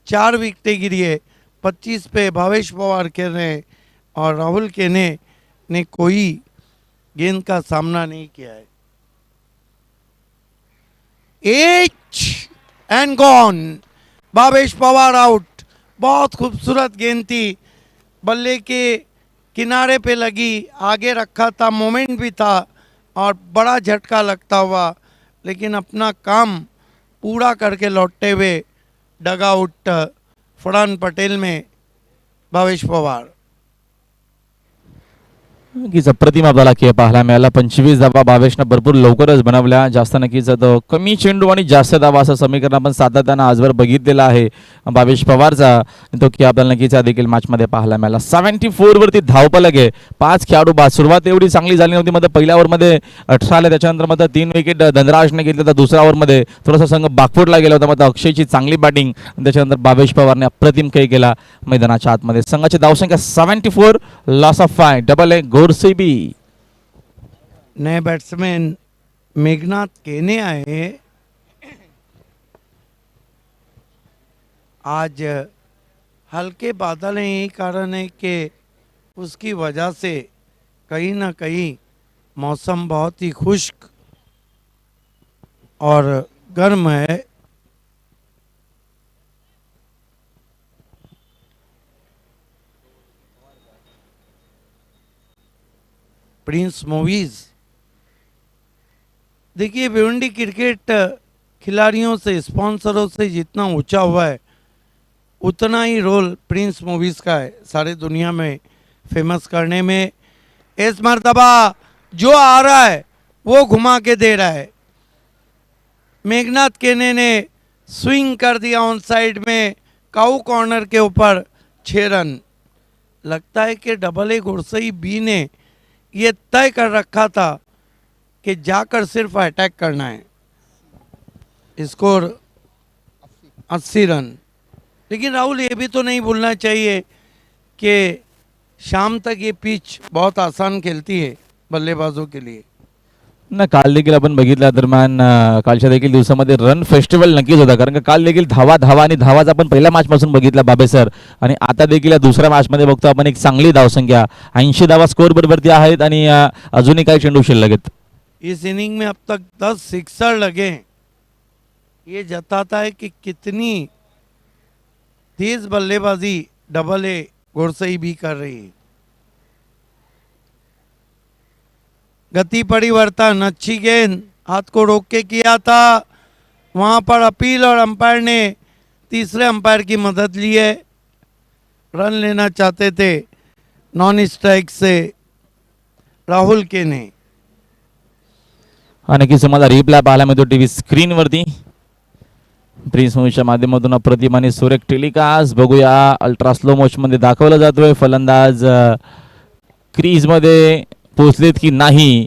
4 विकेटें गिरी है। 25 पे भावेश पवार खेल रहे हैं और राहुल केने ने कोई गेंद का सामना नहीं किया है। H and gone, Bhavesh Pawar out. बहुत खूबसूरत गेंद थी, बल्ले के किनारे पे लगी, आगे रखा था, मोमेंट भी था और बड़ा झटका लगता हुआ, लेकिन अपना काम पूरा करके लौटते हुए डगआउट फरहान पटेल में भावेश पवार। नक्कीच अप्रतिम आपल्याला खेळ पाहायला मिळाला. 25 धावा भावेशनं भरपूर लवकरच बनवल्या. जास्त नक्कीच कमी चेंडू आणि जास्त धावा असं समीकरण आपण सातत्यानं आजवर बघितलेलं आहे भावेश पवारचा. तो की आपल्याला नक्कीच देखील मॅचमध्ये पाहायला मिळाला. 74 वरती धावफलक आहे. 5 खेळाडू बाद. सुरुवात एवढी चांगली झाली नव्हती. मध्ये पहिल्या ओव्हरमध्ये 18 आले, त्याच्यानंतर मध्ये 3 विकेट धनराजने घेतले. तर दुसऱ्या ओव्हरमध्ये थोडासा संघ बाकफुटला गेला होता. मध्ये अक्षयची चांगली बॅटिंग, त्याच्यानंतर भावेश पवारने अप्रतिम खेळ केला मैदानाच्या आतमध्ये. संघाची धावसंख्या 74, लॉस ऑफ 5, डबल ए गोरसीबी. नए बैट्समैन मेघनाथ केने आए। आज हल्के बादल हैं, यही कारण है कि उसकी वजह से कहीं ना कहीं मौसम बहुत ही खुश्क और गर्म है। प्रिंस मूवीज, देखिए भिवंडी क्रिकेट खिलाड़ियों से, स्पॉन्सरों से जितना ऊंचा हुआ है उतना ही रोल प्रिंस मूवीज का है सारे दुनिया में फेमस करने में। इस मर्तबा जो आ रहा है वो घुमा के दे रहा है। मेघनाथ केने ने स्विंग कर दिया ऑन साइड में, काऊ कॉर्नर के ऊपर 6 रन। लगता है कि डबल ए गुरसई बी ने ये तय कर रखा था कि जाकर सिर्फ अटैक करना है। Score 80 run. लेकिन राहुल ये भी तो नहीं भूलना चाहिए कि शाम तक ये पिच बहुत आसान खेलती है बल्लेबाजों के लिए। ना काल देखील आपण बघितल्या दरम्यान कालच्या देखील दिवसामध्ये रन फेस्टिवल नक्कीच होता, कारण का काल देखील धावा धावा आणि धावाच आपण पहिल्या मॅचपासून बघितला बाबे सर, आणि आता देखील या दुसऱ्या मॅचमध्ये बघतो आपण एक चांगली धावसंख्या 80 धावा स्कोर वरती आहेत आणि अजूनही काही चेंडू शिल्लक आहेत. इस इनिंग में अब तक 10 सिक्सर लगे, ये जताता है कि कितनी तेज बल्लेबाजी डबल ए गोरसई भी कर रही है. गति परिवर्तन, अच्छी गेंद, हाथ को रोक के किया था, वहां पर अपील और अंपायर ने तीसरे अंपायर की मदद ली है. रन लेना चाहते थे नॉन स्ट्राइक से राहुल के ने. हा नक्कीच मला रिप्लाय पाहायला मिळतो टीव्ही स्क्रीनवरती. प्रिन्स मूवीच्या माध्यमातून अप्रतिम आणि सुरेख टेलिकास्ट बघूया. अल्ट्रा स्लो मोशनमध्ये दाखवला जातोय. फलंदाज क्रीजमध्ये पोहोचलेत की नाही,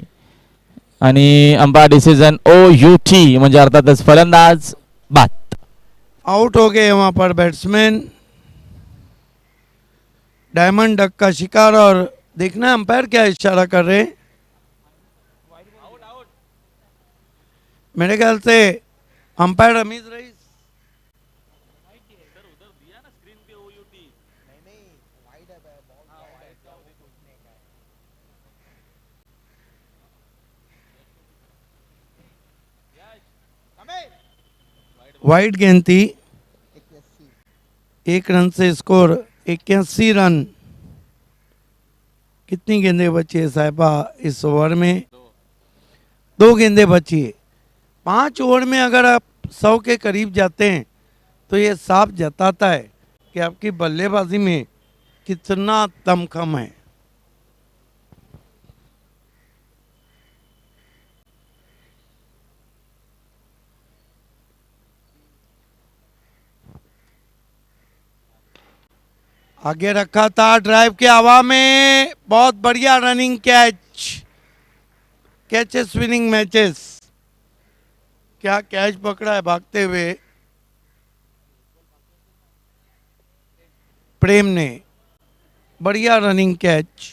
आणि अंपायर डिसिजन OUT म्हणजे अर्थातच फलंदाज बाद. आउट हो गए वहां पर बैट्समैन. डायमंड डक का शिकार, और देखना अंपायर क्या इशारा कर रहे हैं. मेरे ख्याल से अंपायर रमीज रईस. वाइड गेंद थी. 1 रन से स्कोर 81 रन. कितनी गेंदें बची है साहिबा इस ओवर में? 2 गेंदें बची है. 5 ओवर में अगर आप 100 के करीब जाते हैं तो ये साफ जताता है कि आपकी बल्लेबाजी में कितना दमखम है. आगे रखा था ड्राइव के हवा में, बहुत बढ़िया running catch. Catches winning matches. क्या कैच पकड़ा है भागते हुए प्रेम ने. बढ़िया रनिंग कैच.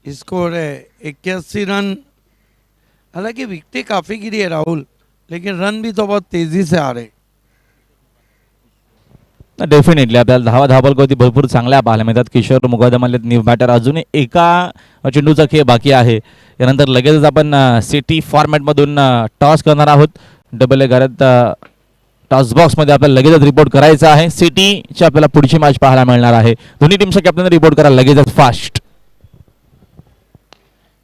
स्कोर है 81 रन. हालांकि विकेटें काफी गिरी है राहुल, लेकिन रन भी तो बहुत तेजी से आ रहे. डेफिनेटली आपल्याला धावा धावलगती भरपूर चांगल्या पाहायला मिळतात. किशोर मुकादमाले न्यू बॅटर. अजूनही एका चेंडूचा खेळ बाकी आहे. यानंतर लगेचच आपण सिटी फॉर्मॅटमधून टॉस करणार आहोत. डबल ए घरात टॉस बॉक्समध्ये आपल्याला लगेचच रिपोर्ट करायचा आहे. सिटीची आपल्याला पुढची मॅच पाहायला मिळणार आहे. दोन्ही टीमच्या कॅप्टन रिपोर्ट करा लगेचच फास्ट.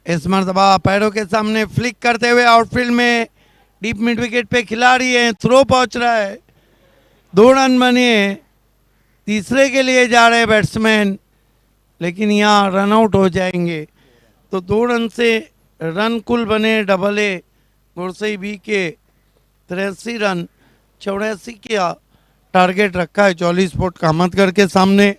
इस मरतबा पैरों के सामने फ्लिक करते हुए आउटफील्ड में डीप मिड विकेट पे खिलाड़ी है. थ्रो पहुंच रहा है. 2 रन बने. तीसरे के लिए जा रहे बैट्समैन, लेकिन यहाँ रन आउट हो जाएंगे. तो 2 रन से रन कुल बने डबल ए गोरसई बी के 83 रन. 84 का टारगेट रखा है 44 फुट कामतगर के सामने.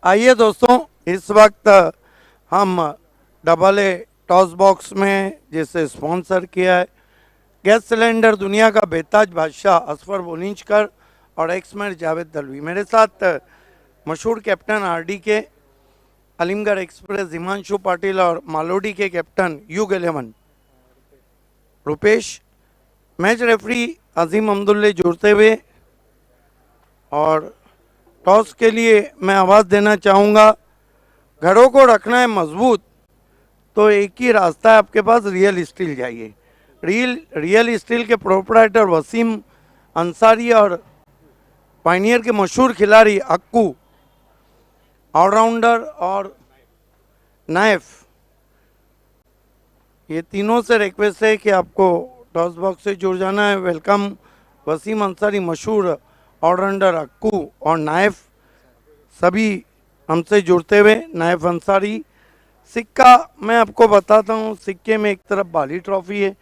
आइए दोस्तों, इस वक्त हम डबल ए टॉस बॉक्स में जिसे स्पॉन्सर किया है गैस सिलेंडर दुनिया का बेताज बादशाह असफर बोनिंचकर और एक्समैन जावेद दलवी. मेरे साथ मशहूर कैप्टन RD के, अलीमगढ़ एक्सप्रेस हिमांशु पाटिल और मालोडी के captain UG11 Rupesh. Match referee Azim Abdulle जुड़ते हुए. और टॉस के लिए मैं आवाज़ देना चाहूँगा. घरों को रखना है मजबूत तो एक ही रास्ता है आपके पास, रियल स्टील जाइए. रियल स्टील के प्रोपराइटर वसीम अंसारी और पायनियर के मशहूर खिलाड़ी अक्कू, ऑलराउंडर और नाइफ, ये तीनों से रिक्वेस्ट है कि आपको टॉस बॉक्स से जुड़ जाना है। वेलकम वसीम अंसारी, मशहूर ऑलराउंडर अक्कू और नाइफ, सभी हमसे जुड़ते हुए। नाइफ अंसारी, सिक्का मैं आपको बताता हूँ, सिक्के में एक तरफ बाली ट्रॉफी है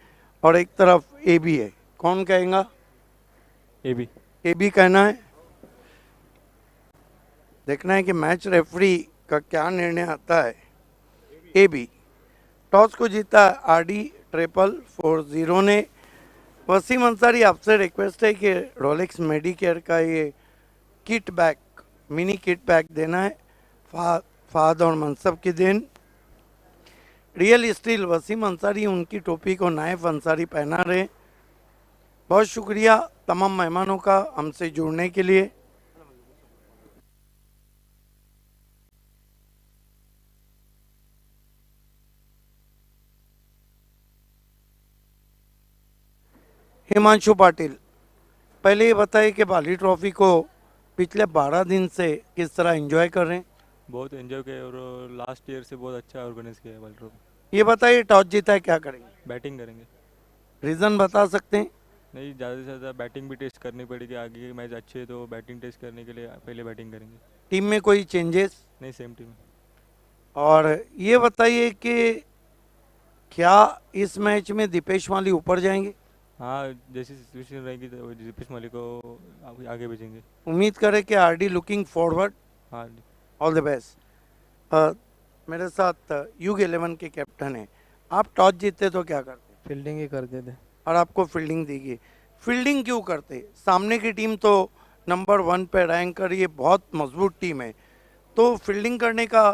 और एक तरफ एबी है। कौन कहेगा? एबी कहना है। देखना है कि मैच रेफरी का क्या निर्णय आता है। एबी टॉस को जीता आरडी 440 ने। वसीम अंसारी, आपसे रिक्वेस्ट है कि रोलेक्स मेडिकेयर का ये kit bag, mini kit bag देना है, फाद और मनसब की देन। रियल स्टील वसीम अंसारी, उनकी टोपी को नाइफ अंसारी पहना रहे। बहुत शुक्रिया तमाम मेहमानों का हमसे जुड़ने के लिए। हिमांशु पाटिल, पहले ये बताइए कि बाली ट्रॉफी को पिछले 12 दिन से किस तरह एंजॉय कर रहे हैं? बहुत एंजॉय किया और लास्ट ईयर से बहुत अच्छा ऑर्गेनाइज किया है वर्ल्ड ट्रॉफी। ये बताइए, टॉस जीता है, क्या करेंगे? बैटिंग करेंगे। रीज़न बता सकते हैं? नहीं, ज़्यादा से ज़्यादा बैटिंग भी टेस्ट करनी पड़ेगी। आगे के मैच अच्छे तो बैटिंग टेस्ट करने के लिए पहले बैटिंग करेंगे। टीम में कोई चेंजेस? नहीं, सेम टीम। और ये बताइए कि क्या इस मैच में दीपेश माली ऊपर जाएंगे? हाँ, जैसी सिचुएशन रहेगी तो दीपेश माली को आगे भेजेंगे। उम्मीद करें कि आरडी लुकिंग फॉरवर्ड। हाँ, ऑल द बेस्ट। मेरे साथ U11 के कैप्टन हैं। आप टॉस जीतते तो क्या करते? फील्डिंग ही करते थे। और आपको फील्डिंग दी गई। फील्डिंग क्यों करते? सामने की टीम तो नंबर 1 पे रैंक कर रही है, बहुत मजबूत टीम है, तो फील्डिंग करने का,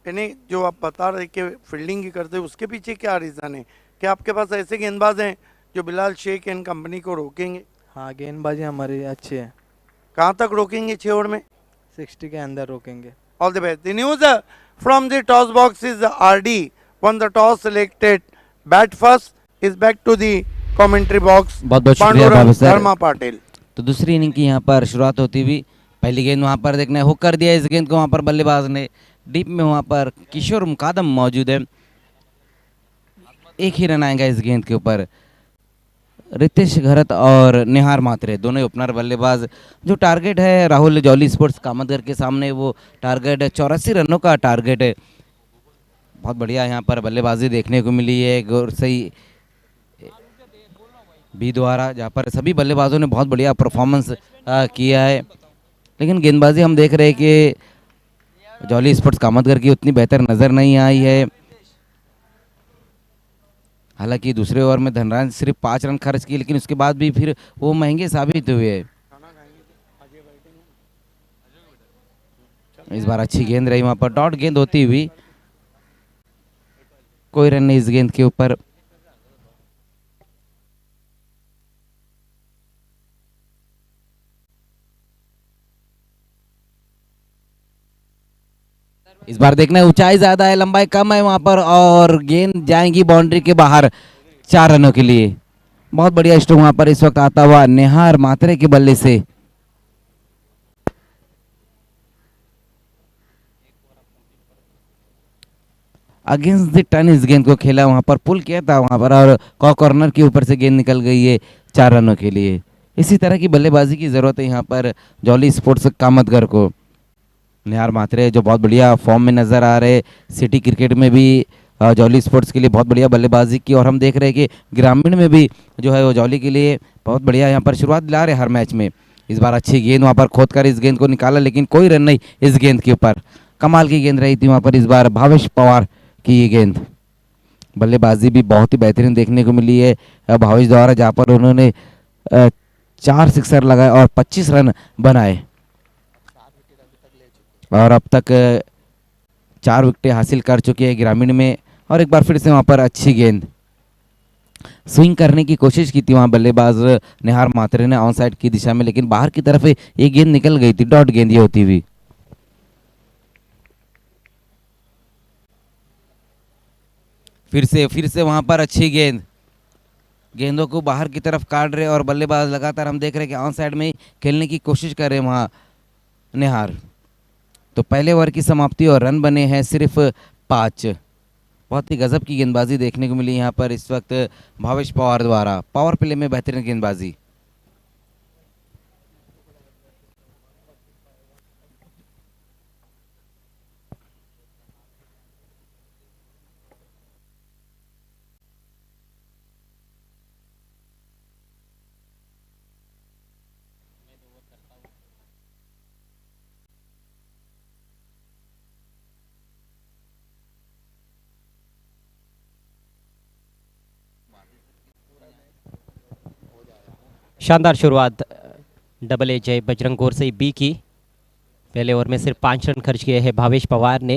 यानी जो आप बता रहे कि फील्डिंग ही करते, उसके पीछे क्या रीज़न है? क्या आपके पास ऐसे गेंदबाज हैं जो बिलाल शेख एंड कंपनी को रोकेंगे? हाँ, गेंदबाजी हमारी अच्छी है। कहाँ तक रोकेंगे 6 ओवर में? 60 के अंदर रोकेंगे। All the best. The news from the toss box is RD won the toss, selected bat first. Is back to the commentary box. बहुत बहुत शुक्रिया पांडुरंग बाबू सर। धर्मा पाटिल। तो दूसरी इनिंग की यहाँ पर शुरुआत होती हुई, पहली गेंद वहाँ पर देखना है, हुक कर दिया इस गेंद को वहाँ पर बल्लेबाज ने। डीप में वहाँ पर किशोर मुकादम मौजूद है, एक ही रन आएगा इस गेंद के ऊपर। रितेश घरत और निहार मात्रे दोनों ओपनर बल्लेबाज। जो टारगेट है राहुल जॉली स्पोर्ट्स कामतगर के सामने, वो टारगेट 84 रनों का टारगेट है। बहुत बढ़िया यहाँ पर बल्लेबाजी देखने को मिली है सही बी द्वारा, जहाँ पर सभी बल्लेबाजों ने बहुत बढ़िया परफॉर्मेंस किया है। लेकिन गेंदबाजी हम देख रहे हैं कि जॉली स्पोर्ट्स कामतगर की उतनी बेहतर नज़र नहीं आई है। हालांकि दूसरे ओवर में धनराज सिर्फ 5 रन खर्च किए, लेकिन उसके बाद भी फिर वो महंगे साबित हुए। इस बार अच्छी गेंद रही, वहां पर डॉट गेंद होती हुई, कोई रन नहीं इस गेंद के ऊपर। इस बार देखना है, ऊंचाई ज्यादा है, लंबाई कम है वहां पर, और गेंद जाएंगी बाउंड्री के बाहर 4 रनों के लिए। बहुत बढ़िया स्ट्रोक वहां पर इस वक्त आता हुआ निहार मात्रे के बल्ले से। अगेंस्ट द टर्न इस गेंद को खेला, वहां पर पुल किया था वहां पर, और कॉर्नर के ऊपर से गेंद निकल गई है 4 रनों के लिए। इसी तरह की बल्लेबाजी की जरूरत है यहाँ पर जॉली स्पोर्ट्स कामतगर को। निहार मात्रे जो बहुत बढ़िया फॉर्म में नजर आ रहे, सिटी क्रिकेट में भी जॉली स्पोर्ट्स के लिए बहुत बढ़िया बल्लेबाजी की, और हम देख रहे हैं कि ग्रामीण में भी जो है वो जॉली के लिए बहुत बढ़िया यहाँ पर शुरुआत दिला रहे हर मैच में। इस बार अच्छी गेंद वहाँ पर खोद कर इस गेंद को निकाला, लेकिन कोई रन नहीं इस गेंद के ऊपर। कमाल की गेंद रही थी वहाँ पर इस बार भावेश पवार की ये गेंद। बल्लेबाजी भी बहुत ही बेहतरीन देखने को मिली है भावेश द्वारा, जहाँ पर उन्होंने 4 सिक्सर लगाए और 25 रन बनाए, और अब तक 4 विकेटें हासिल कर चुके हैं ग्रामीण में। और एक बार फिर से वहां पर अच्छी गेंद, स्विंग करने की कोशिश की थी वहां बल्लेबाज निहार मात्रे ने ऑन साइड की दिशा में, लेकिन बाहर की तरफ ये गेंद निकल गई थी, डॉट गेंद ये होती हुई। फिर से वहां पर अच्छी गेंद, गेंदों को बाहर की तरफ काट रहे और बल्लेबाज लगातार हम देख रहे हैं कि ऑन साइड में ही खेलने की कोशिश कर रहे हैं वहाँ निहार। तो पहले ओवर की समाप्ति और रन बने हैं सिर्फ 5। बहुत ही गजब की गेंदबाजी देखने को मिली यहाँ पर इस वक्त भावेश पवार द्वारा, पावर प्ले में बेहतरीन गेंदबाजी। शानदार शुरुआत डबल ए जय बजरंग गोरसई बी की। पहले ओवर में सिर्फ 5 रन खर्च किए हैं भावेश पवार ने।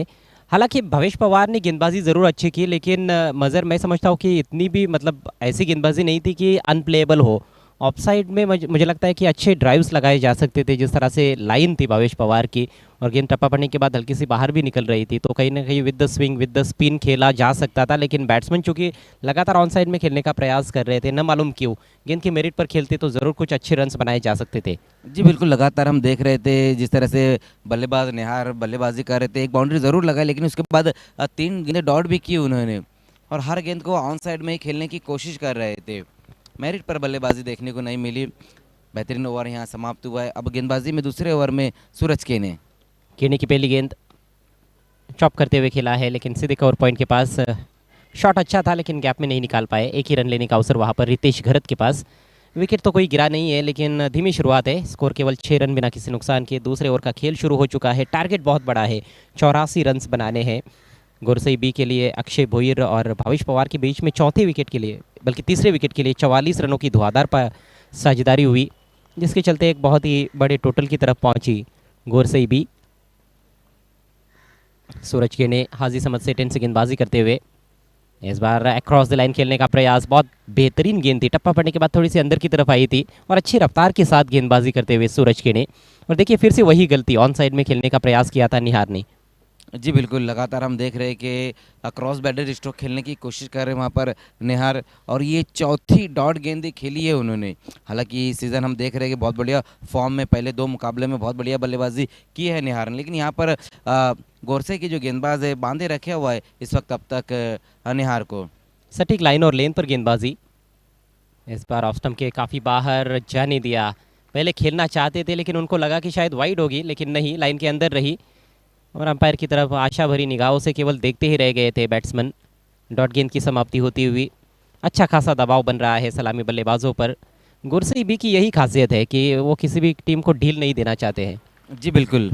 हालांकि भावेश पवार ने गेंदबाजी ज़रूर अच्छी की, लेकिन मज़र मैं समझता हूँ कि इतनी भी मतलब ऐसी गेंदबाजी नहीं थी कि अनप्लेएबल हो। ऑफ साइड में मुझे लगता है कि अच्छे ड्राइव्स लगाए जा सकते थे, जिस तरह से लाइन थी भावेश पवार की, और गेंद टप्पा पड़ने के बाद हल्की सी बाहर भी निकल रही थी, तो कहीं ना कहीं with the swing with the spin खेला जा सकता था। लेकिन बैट्समैन चूंकि लगातार ऑन साइड में खेलने का प्रयास कर रहे थे, न मालूम क्यों गेंद के मेरिट पर खेलते तो ज़रूर कुछ अच्छे रन्स बनाए जा सकते थे। जी बिल्कुल, लगातार हम देख रहे थे जिस तरह से बल्लेबाज निहार बल्लेबाजी कर रहे थे। एक बाउंड्री ज़रूर लगाई, लेकिन उसके बाद 3 गेंदें डॉट भी की उन्होंने, और हर गेंद को ऑन साइड में ही खेलने की कोशिश कर रहे थे। मेरिट पर बल्लेबाजी देखने को नहीं मिली। बेहतरीन ओवर यहाँ समाप्त हुआ है। अब गेंदबाजी में दूसरे ओवर में सूरज केने की पहली गेंद चॉप करते हुए खेला है, लेकिन सीधे कवर पॉइंट के पास शॉट अच्छा था, लेकिन गैप में नहीं निकाल पाए। एक ही रन लेने का अवसर वहाँ पर रितेश घरत के पास। विकेट तो कोई गिरा नहीं है, लेकिन धीमी शुरुआत है। स्कोर केवल 6 रन बिना किसी नुकसान के। दूसरे ओवर का खेल शुरू हो चुका है। टारगेट बहुत बड़ा है, 84 रन बनाने हैं गोरसई बी के लिए। अक्षय भोईर और भावेश पवार के बीच में चौथे विकेट के लिए, बल्कि तीसरे विकेट के लिए 44 रनों की धुआंधार पर साझेदारी हुई, जिसके चलते एक बहुत ही बड़े टोटल की तरफ पहुंची गोरसई बी। सूरज के ने हाजी समझ से 10 से गेंदबाजी करते हुए इस बार अक्रॉस द लाइन खेलने का प्रयास। बहुत बेहतरीन गेंद थी, टप्पा पड़ने के बाद थोड़ी सी अंदर की तरफ आई थी, और अच्छी रफ्तार के साथ गेंदबाजी करते हुए सूरज के ने। और देखिए फिर से वही गलती, ऑन साइड में खेलने का प्रयास किया था निहार ने। जी बिल्कुल, लगातार हम देख रहे हैं कि क्रॉस बैटर स्ट्रोक खेलने की कोशिश कर रहे हैं वहाँ पर निहार, और ये चौथी डॉट गेंद खेली है उन्होंने। हालांकि इस सीज़न हम देख रहे हैं कि बहुत बढ़िया फॉर्म में, पहले 2 मुकाबले में बहुत बढ़िया बल्लेबाजी की है निहार ने, लेकिन यहाँ पर गोरसे की जो गेंदबाज है बांधे रखे हुआ है इस वक्त अब तक निहार को। सटीक लाइन और लेन पर गेंदबाजी इस बार ऑफ स्टंप के काफ़ी बाहर जाने दिया। पहले खेलना चाहते थे, लेकिन उनको लगा कि शायद वाइड होगी, लेकिन नहीं, लाइन के अंदर रही, और अंपायर की तरफ आशा भरी निगाहों से केवल देखते ही रह गए थे बैट्समैन। डॉट गेंद की समाप्ति होती हुई अच्छा खासा दबाव बन रहा है सलामी बल्लेबाजों पर। गुरसई बी की यही खासियत है कि वो किसी भी टीम को ढील नहीं देना चाहते हैं। जी बिल्कुल,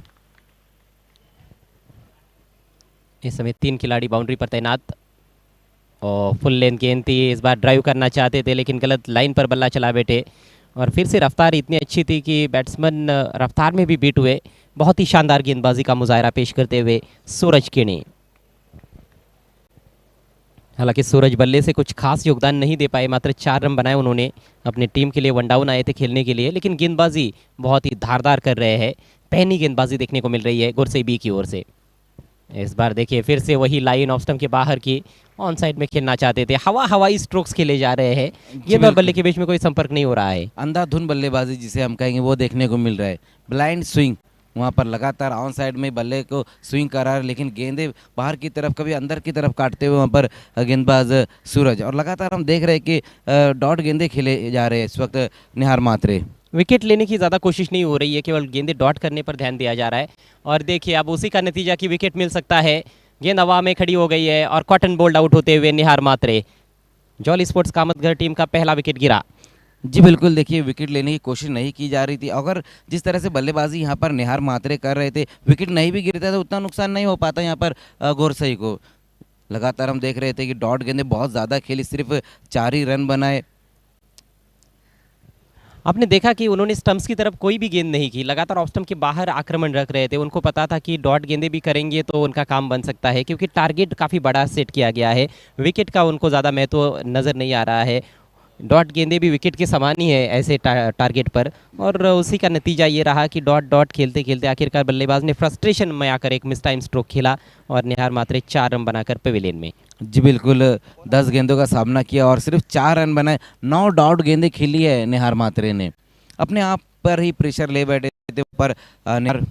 इस समय 3 खिलाड़ी बाउंड्री पर तैनात, और फुल लेंथ गेंद थी। इस बार ड्राइव करना चाहते थे, लेकिन गलत लाइन पर बल्ला चला बैठे, और फिर से रफ्तार इतनी अच्छी थी कि बैट्समैन रफ्तार में भी बीट हुए। बहुत ही शानदार गेंदबाजी का मुजाहरा पेश करते हुए सूरज के ने। हालांकि सूरज बल्ले से कुछ खास योगदान नहीं दे पाए, मात्र 4 रन बनाए उन्होंने। अपने टीम के लिए वन डाउन आए थे खेलने के लिए, लेकिन गेंदबाजी बहुत ही धारदार कर रहे हैं। पहली गेंदबाजी देखने को मिल रही है गुरसई बी की ओर से। इस बार देखिए फिर से वही लाइन ऑफ स्टंप के बाहर की, ऑन साइड में खेलना चाहते थे। हवाई स्ट्रोक्स खेले जा रहे हैं, गेंद और बल्ले के बीच में कोई संपर्क नहीं हो रहा है। अंधाधुन बल्लेबाजी जिसे हम कहेंगे वो देखने को मिल रहा है। ब्लाइंड स्विंग वहाँ पर लगातार ऑन साइड में बल्ले को स्विंग करा रहा है, लेकिन गेंदे बाहर की तरफ कभी अंदर की तरफ काटते हुए वहाँ पर गेंदबाज सूरज, और लगातार हम देख रहे हैं कि डॉट गेंदे खेले जा रहे हैं इस वक्त निहार मात्रे। विकेट लेने की ज़्यादा कोशिश नहीं हो रही है, केवल गेंदे डॉट करने पर ध्यान दिया जा रहा है। और देखिए अब उसी का नतीजा कि विकेट मिल सकता है। गेंद हवा में खड़ी हो गई है और कॉटन बोल्ड आउट होते हुए निहार मात्रे। जॉली स्पोर्ट्स कामतगढ़ टीम का पहला विकेट गिरा। जी बिल्कुल, देखिए विकेट लेने की कोशिश नहीं की जा रही थी। अगर जिस तरह से बल्लेबाजी यहाँ पर निहार मात्रे कर रहे थे, विकेट नहीं भी गिरता तो उतना नुकसान नहीं हो पाता यहाँ पर गोरसई को। लगातार हम देख रहे थे कि डॉट गेंदे बहुत ज़्यादा खेली, सिर्फ 4 ही रन बनाए। आपने देखा कि उन्होंने स्टंप्स की तरफ कोई भी गेंद नहीं की, लगातार ऑफ स्टंप के बाहर आक्रमण रख रहे थे। उनको पता था कि डॉट गेंदे भी करेंगे तो उनका काम बन सकता है, क्योंकि टारगेट काफ़ी बड़ा सेट किया गया है। विकेट का उनको ज़्यादा महत्व नज़र नहीं आ रहा है। डॉट गेंदे भी विकेट के समान ही है ऐसे टारगेट पर, और उसी का नतीजा ये रहा कि डॉट डॉट खेलते खेलते आखिरकार बल्लेबाज ने फ्रस्ट्रेशन में आकर एक मिस टाइम स्ट्रोक खेला, और निहार मात्रे 4 रन बनाकर पवेलियन में। जी बिल्कुल, 10 गेंदों का सामना किया और सिर्फ 4 रन बनाए। 9 डॉट गेंदें खेली है निहार मात्रे ने, अपने आप पर ही प्रेशर ले बैठे थे पर निहार।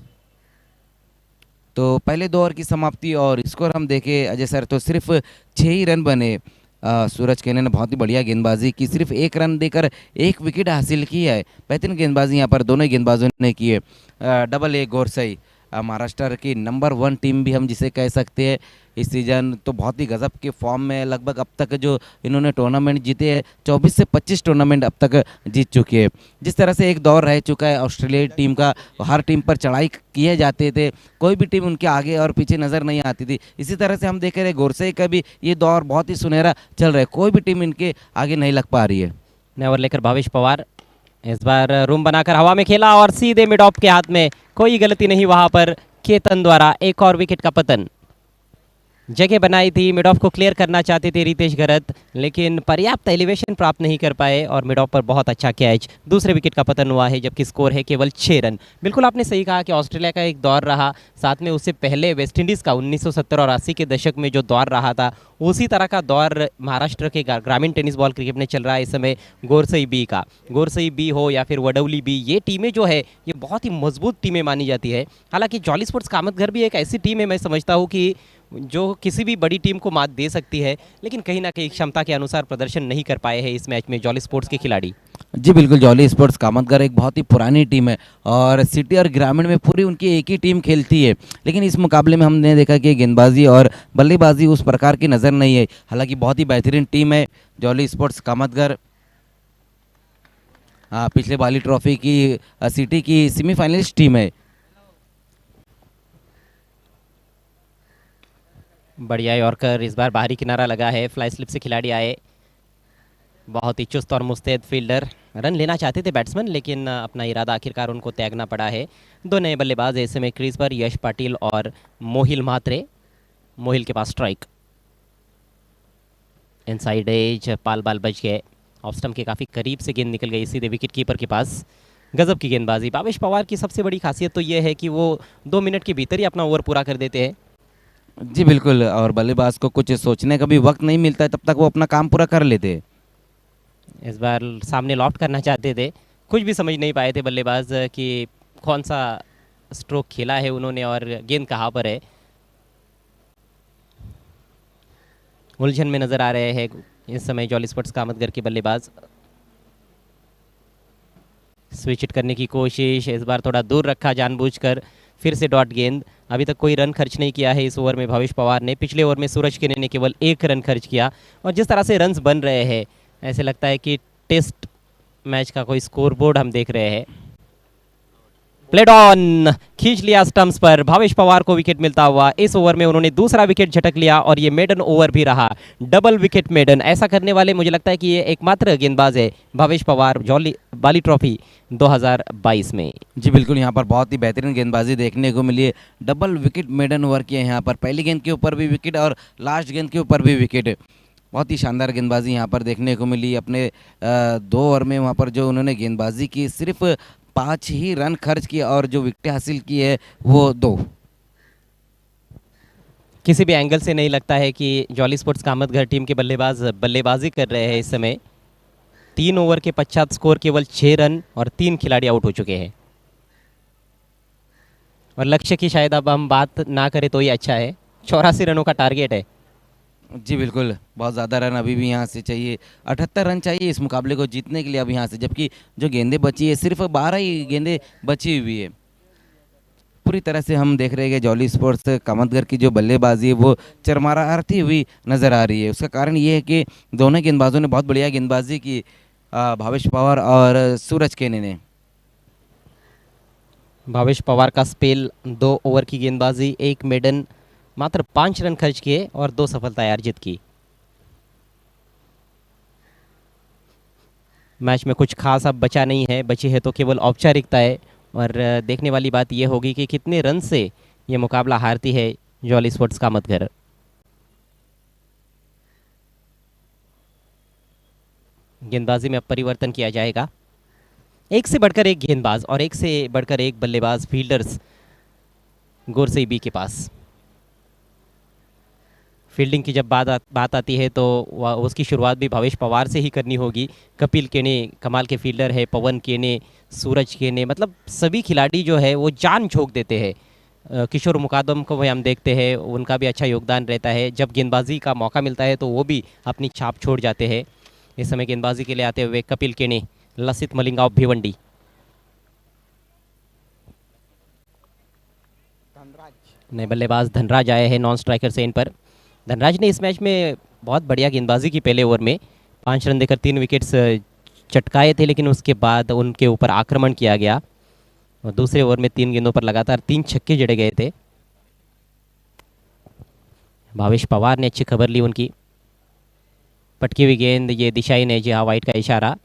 तो पहले 2 ओवर की समाप्ति और स्कोर हम देखें अजय सर तो सिर्फ 6 ही रन बने। सूरज केने ने बहुत ही बढ़िया गेंदबाजी की, सिर्फ 1 रन देकर 1 विकेट हासिल की है। बेहतरीन गेंदबाजी यहाँ पर दोनों ही गेंदबाजों ने की है। डबल ए गोरसई, महाराष्ट्र की नंबर 1 टीम भी हम जिसे कह सकते हैं इस सीज़न, तो बहुत ही गजब के फॉर्म में। लगभग अब तक जो इन्होंने टूर्नामेंट जीते हैं 24 से 25 टूर्नामेंट अब तक जीत चुके हैं। जिस तरह से एक दौर रह चुका है ऑस्ट्रेलिया टीम का, हर टीम पर चढ़ाई किए जाते थे, कोई भी टीम उनके आगे और पीछे नज़र नहीं आती थी। इसी तरह से हम देख रहे हैं गोरसई का भी ये दौर बहुत ही सुनहरा चल रहा है, कोई भी टीम इनके आगे नहीं लग पा रही है। नया ओवर लेकर भावेश पवार इस बार रूम बनाकर हवा में खेला और सीधे मिड ऑफ के हाथ में, कोई गलती नहीं वहां पर। केतन द्वारा एक और विकेट का पतन। जगह बनाई थी, मिड ऑफ को क्लियर करना चाहते थे रितेश गरत, लेकिन पर्याप्त एलिवेशन प्राप्त नहीं कर पाए और मिड ऑफ पर बहुत अच्छा कैच। दूसरे विकेट का पतन हुआ है जबकि स्कोर है केवल 6 रन। बिल्कुल आपने सही कहा कि ऑस्ट्रेलिया का एक दौर रहा, साथ में उससे पहले वेस्टइंडीज़ का 1970 और 80 के दशक में जो दौर रहा था, उसी तरह का दौर महाराष्ट्र के ग्रामीण टेनिस बॉल क्रिकेट में चल रहा है इस समय। गोरसई बी का, गोरसई बी हो या फिर वडौली बी, ये टीमें जो है ये बहुत ही मजबूत टीमें मानी जाती है। हालांकि जॉली स्पोर्ट्स कामतघर भी एक ऐसी टीम है, मैं समझता हूँ कि जो किसी भी बड़ी टीम को मात दे सकती है, लेकिन कहीं ना कहीं क्षमता के अनुसार प्रदर्शन नहीं कर पाए हैं इस मैच में जॉली स्पोर्ट्स के खिलाड़ी। जी बिल्कुल, जॉली स्पोर्ट्स कामतगर एक बहुत ही पुरानी टीम है और सिटी और ग्रामीण में पूरी उनकी एक ही टीम खेलती है। लेकिन इस मुकाबले में हमने देखा कि गेंदबाजी और बल्लेबाजी उस प्रकार की नज़र नहीं है। हालांकि बहुत ही बेहतरीन टीम है जॉली स्पोर्ट्स कामतगर। पिछले बाली ट्रॉफी की सिटी की सेमीफाइनलिस्ट टीम है। बढ़िया यॉर्कर, इस बार बाहरी किनारा लगा है, फ्लाई स्लिप से खिलाड़ी आए। बहुत ही चुस्त और मुस्तैद फील्डर, रन लेना चाहते थे बैट्समैन, लेकिन अपना इरादा आखिरकार उनको त्यागना पड़ा है। 2 नए बल्लेबाज ऐसे में क्रीज पर, यश पाटिल और मोहिल म्हात्रे। मोहिल के पास स्ट्राइक, इनसाइड एज, पाल बाल बच गए, ऑफ स्टंप के काफ़ी करीब से गेंद निकल गई सीधे विकेट कीपर के पास। गजब की गेंदबाजी। भावेश पवार की सबसे बड़ी खासियत तो यह है कि वो 2 मिनट के भीतर ही अपना ओवर पूरा कर देते हैं। जी बिल्कुल, और बल्लेबाज को कुछ सोचने का भी वक्त नहीं मिलता है, तब तक वो अपना काम पूरा कर लेते हैं। इस बार सामने लॉफ्ट करना चाहते थे, कुछ भी समझ नहीं पाए थे बल्लेबाज कि कौन सा स्ट्रोक खेला है उन्होंने और गेंद कहाँ पर है। उलझन में नजर आ रहे हैं इस समय जॉली स्पोर्ट्स कामतगर के बल्लेबाज। स्विच हिट करने की कोशिश, इस बार थोड़ा दूर रखा जानबूझकर, फिर से डॉट गेंद। अभी तक कोई रन खर्च नहीं किया है इस ओवर में भावेश पवार ने। पिछले ओवर में सूरज केने ने केवल 1 रन खर्च किया और जिस तरह से रन्स बन रहे हैं ऐसे लगता है कि टेस्ट मैच का कोई स्कोरबोर्ड हम देख रहे हैं। प्लेड ऑन, खींच लिया स्टंप्स पर, भावेश पवार को विकेट मिलता हुआ। इस ओवर में उन्होंने दूसरा विकेट झटक लिया और ये मेडन ओवर भी रहा, डबल विकेट मेडन। ऐसा करने वाले मुझे लगता है कि ये एकमात्र गेंदबाज है भावेश पवार जॉली बाली ट्रॉफी 2022 में। जी बिल्कुल, यहाँ पर बहुत ही बेहतरीन गेंदबाजी देखने को मिली है। डबल विकेट मेडन ओवर किए यहाँ पर, पहली गेंद के ऊपर भी विकेट और लास्ट गेंद के ऊपर भी विकेट। बहुत ही शानदार गेंदबाजी यहाँ पर देखने को मिली। अपने 2 ओवर में वहाँ पर जो उन्होंने गेंदबाजी की, सिर्फ 5 ही रन खर्च किए और जो विकेट हासिल की है वो 2। किसी भी एंगल से नहीं लगता है कि जॉली स्पोर्ट्स कामतघर टीम के बल्लेबाज बल्लेबाजी कर रहे हैं इस समय। 3 ओवर के पश्चात स्कोर केवल 6 रन और 3 खिलाड़ी आउट हो चुके हैं। और लक्ष्य की शायद अब हम बात ना करें तो ही अच्छा है, 84 रनों का टारगेट है। जी बिल्कुल, बहुत ज़्यादा रन अभी भी यहाँ से चाहिए। 78 रन चाहिए इस मुकाबले को जीतने के लिए अब यहाँ से, जबकि जो गेंदें बची है सिर्फ 12 ही गेंदें बची हुई है। पूरी तरह से हम देख रहे हैं कि जॉली स्पोर्ट्स कामतगर की जो बल्लेबाजी है वो चरमराती हुई नज़र आ रही है। उसका कारण ये है कि दोनों गेंदबाजों ने बहुत बढ़िया गेंदबाजी की, भावेश पवार और सूरज केने ने। भावेश पवार का स्पेल, 2 ओवर की गेंदबाजी, 1 मेडन, मात्र 5 रन खर्च किए और 2 सफलताएं अर्जित की। मैच में कुछ खास अब बचा नहीं है, बची है तो केवल औपचारिकता है और देखने वाली बात यह होगी कि कितने रन से ये मुकाबला हारती है जॉली स्पोर्ट्स कामतघर। गेंदबाजी में अब परिवर्तन किया जाएगा, एक से बढ़कर एक गेंदबाज और एक से बढ़कर एक बल्लेबाज फील्डर्स गोरसई बी के पास। फील्डिंग की जब बात आती है तो उसकी शुरुआत भी भावेश पवार से ही करनी होगी। कपिल केने कमाल के फील्डर है, पवन केने, सूरज केने, मतलब सभी खिलाड़ी जो है वो जान झोंक देते हैं। किशोर मुकादम को भी हम देखते हैं, उनका भी अच्छा योगदान रहता है। जब गेंदबाजी का मौका मिलता है तो वो भी अपनी छाप छोड़ जाते हैं। इस समय गेंदबाजी के लिए आते हुए कपिल केने, लसित मलिंगा भिवंडी। नए बल्लेबाज धनराज आए हैं नॉन स्ट्राइकर से इन पर। धनराज ने इस मैच में बहुत बढ़िया गेंदबाजी की। पहले ओवर में 5 रन देकर 3 विकेट्स चटकाए थे, लेकिन उसके बाद उनके ऊपर आक्रमण किया गया और दूसरे ओवर में 3 गेंदों पर लगातार 3 छक्के जड़े गए थे। भावेश पवार ने अच्छी खबर ली उनकी। पटकी हुई गेंद, ये दिशाई ने जी हाँ वाइट का इशारा।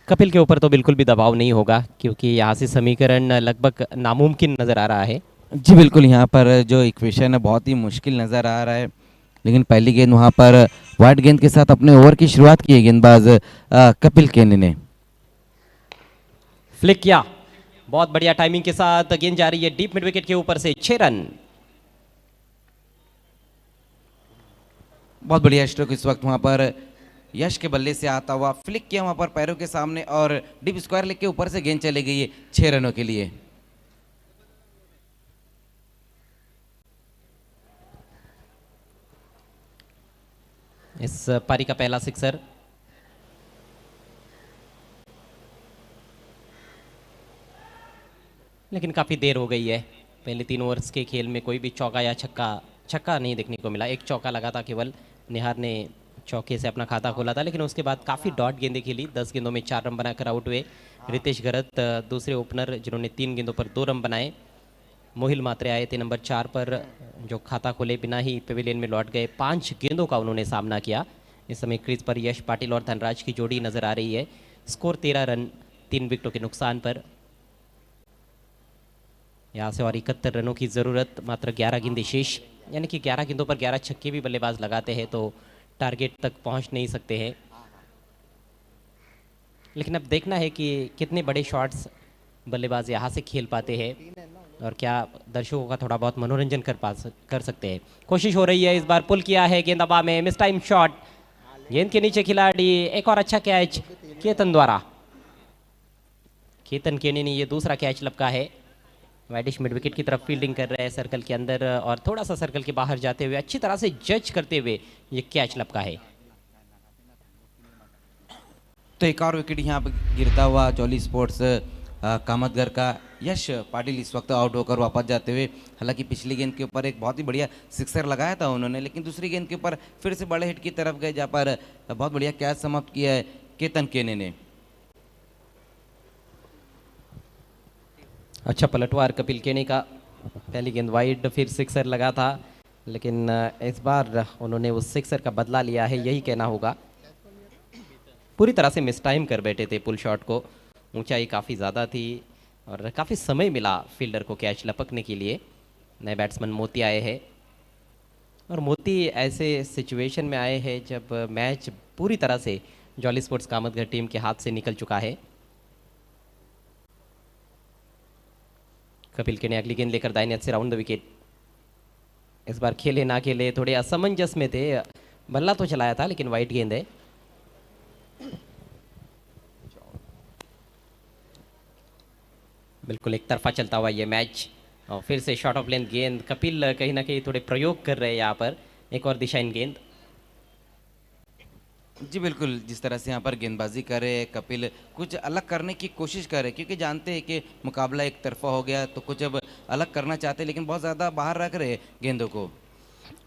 कपिल के ऊपर तो बिल्कुल भी दबाव नहीं होगा क्योंकि यहाँ से समीकरण लगभग नामुमकिन नज़र आ रहा है। जी बिल्कुल, यहाँ पर जो इक्वेशन है बहुत ही मुश्किल नज़र आ रहा है, लेकिन पहली गेंद वहाँ पर वाइट गेंद के साथ अपने ओवर की शुरुआत की है गेंदबाज कपिल केने ने। फ्लिक किया, बहुत बढ़िया टाइमिंग के साथ गेंद जा रही है डीप मिड विकेट के ऊपर से। 6 रन। बहुत बढ़िया स्ट्रोक इस वक्त वहाँ पर यश के बल्ले से आता हुआ, फ्लिक किया वहाँ पर पैरों के सामने और डीप स्क्वायर लेग के ऊपर से गेंद चली गई है 6 रनों के लिए। इस पारी का पहला सिक्सर। लेकिन काफ़ी देर हो गई है। पहले 3 ओवर्स के खेल में कोई भी चौका या छक्का नहीं देखने को मिला। एक चौका लगा था केवल, निहार ने चौके से अपना खाता खोला था, लेकिन उसके बाद काफ़ी डॉट गेंदें खेली। 10 गेंदों में 4 रन बनाकर आउट हुए। रितेश गरत दूसरे ओपनर जिन्होंने 3 गेंदों पर 2 रन बनाए। मोहिल मात्रे आए थे नंबर 4 पर, जो खाता खोले बिना ही पेविलियन में लौट गए। 5 गेंदों का उन्होंने सामना किया। इस समय क्रीज पर यश पाटिल और धनराज की जोड़ी नजर आ रही है। स्कोर 13 रन 3 विकेटों के नुकसान पर। यहाँ से और 71 रनों की ज़रूरत। मात्र 11 गेंदें शेष, यानी कि 11 गेंदों पर 11 छक्के भी बल्लेबाज लगाते हैं तो टारगेट तक पहुँच नहीं सकते हैं। लेकिन अब देखना है कि कितने बड़े शॉट्स बल्लेबाज यहाँ से खेल पाते हैं और क्या दर्शकों का थोड़ा बहुत मनोरंजन कर सकते हैं। कोशिश हो रही है, इस बार पुल किया है गेंद हवा में, मिस टाइम शॉट। गेंद के नीचे खिलाड़ी, एक और अच्छा कैच केतन द्वारा। केतन केने ने ये दूसरा कैच लपका है। वाइडिश मिड विकेट की तरफ फील्डिंग कर रहे हैं सर्कल के अंदर और थोड़ा सा सर्कल के बाहर जाते हुए अच्छी तरह से जज करते हुए ये कैच लपका है। तो एक और विकेट यहाँ पर गिरता हुआ जॉली स्पोर्ट्स कामतगर का यश पाटिल इस वक्त आउट होकर वापस जाते हुए। हालांकि पिछली गेंद के ऊपर एक बहुत ही बढ़िया सिक्सर लगाया था उन्होंने, लेकिन दूसरी गेंद के ऊपर फिर से बड़े हिट की तरफ गए जहाँ पर बहुत बढ़िया कैच समाप्त किया है केतन केने ने। अच्छा पलटवार कपिल केने का। पहली गेंद वाइड, फिर सिक्सर लगा था, लेकिन इस बार उन्होंने उस सिक्सर का बदला लिया है, यही कहना होगा। पूरी तरह से मिस टाइम कर बैठे थे पुल शॉट को। ऊंचाई काफ़ी ज़्यादा थी और काफ़ी समय मिला फील्डर को कैच लपकने के लिए। नए बैट्समैन मोती आए हैं और मोती ऐसे सिचुएशन में आए हैं जब मैच पूरी तरह से जॉली स्पोर्ट्स कामतगर टीम के हाथ से निकल चुका है। कपिल केने अगली गेंद लेकर दाहिने हाथ से राउंड द विकेट। इस बार खेले ना खेले थोड़े असमंजस में थे। बल्ला तो चलाया था लेकिन वाइट गेंद है। बिल्कुल एक तरफा चलता हुआ ये मैच और फिर से शॉर्ट ऑफ लेंथ गेंद। कपिल कहीं ना कहीं थोड़े प्रयोग कर रहे हैं यहाँ पर। एक और दिशाहीन गेंद। जी बिल्कुल, जिस तरह से यहाँ पर गेंदबाजी कर रहे हैं कपिल, कुछ अलग करने की कोशिश कर रहे हैं क्योंकि जानते हैं कि मुकाबला एक तरफा हो गया तो कुछ अब अलग करना चाहते हैं, लेकिन बहुत ज़्यादा बाहर रख रहे हैं गेंदों को।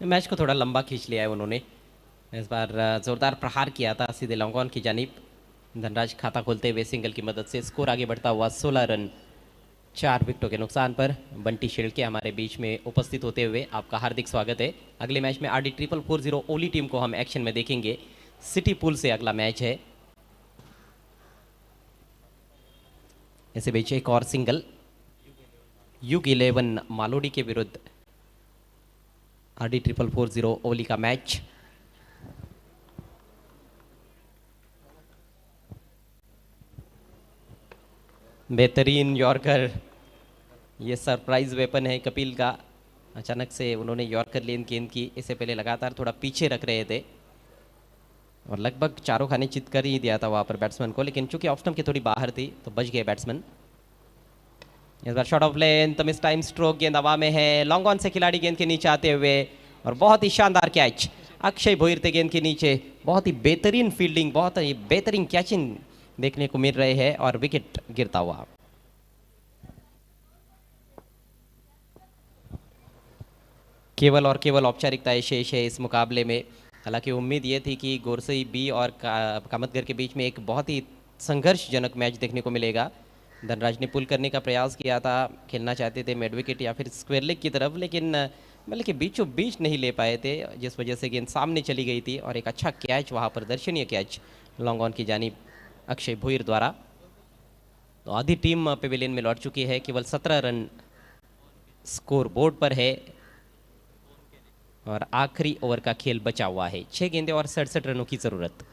मैच को थोड़ा लंबा खींच लिया है उन्होंने। इस बार ज़ोरदार प्रहार किया था सीधे लॉन्ग ऑन की जानिब। धनराज खाता खोलते हुए सिंगल की मदद से स्कोर आगे बढ़ता हुआ 16 रन 4 विकेटों के नुकसान पर। बंटी शेल्के हमारे बीच में उपस्थित होते हुए आपका हार्दिक स्वागत है। अगले मैच में RD 440 ओली टीम को हम एक्शन में देखेंगे। सिटी पूल से अगला मैच है। इसी बीच एक और सिंगल युग 11 मालोडी के विरुद्ध RD 440 ओली का मैच। बेहतरीन यॉर्कर, ये सरप्राइज वेपन है कपिल का। अचानक से उन्होंने यॉर्कर लेन गेंद की, इससे पहले लगातार थोड़ा पीछे रख रहे थे और लगभग चारों खाने चित कर ही दिया था वहाँ पर बैट्समैन को, लेकिन चूंकि ऑफ स्टंप की थोड़ी बाहर थी तो बच गए बैट्समैन। इस बार शॉट ऑफ लेन तो मिस टाइम स्ट्रोक, गेंद हवा में है, लॉन्ग ऑन से खिलाड़ी गेंद के नीचे आते हुए और बहुत ही शानदार कैच। अक्षय भोईर थे गेंद के नीचे, बहुत ही बेहतरीन फील्डिंग, बहुत ही बेहतरीन कैचिंग देखने को मिल रहे हैं और विकेट गिरता हुआ। केवल और केवल औपचारिकताएं शेष है इस मुकाबले में। हालांकि उम्मीद ये थी कि गोरसई बी और कामतगर के बीच में एक बहुत ही संघर्षजनक मैच देखने को मिलेगा। धनराज ने पुल करने का प्रयास किया था, खेलना चाहते थे मिड विकेट या फिर स्क्वायर लेग की तरफ, लेकिन बल्कि बीचों बीच नहीं ले पाए थे, जिस वजह से गेंद सामने चली गई थी और एक अच्छा कैच वहाँ पर, दर्शनीय कैच लॉन्ग ऑन की जानिब अक्षय भोईर द्वारा। तो आधी टीम पेविलियन में लौट चुकी है, केवल 17 रन स्कोर बोर्ड पर है और आखिरी ओवर का खेल बचा हुआ है। 6 गेंदें और 67 रनों की जरूरत।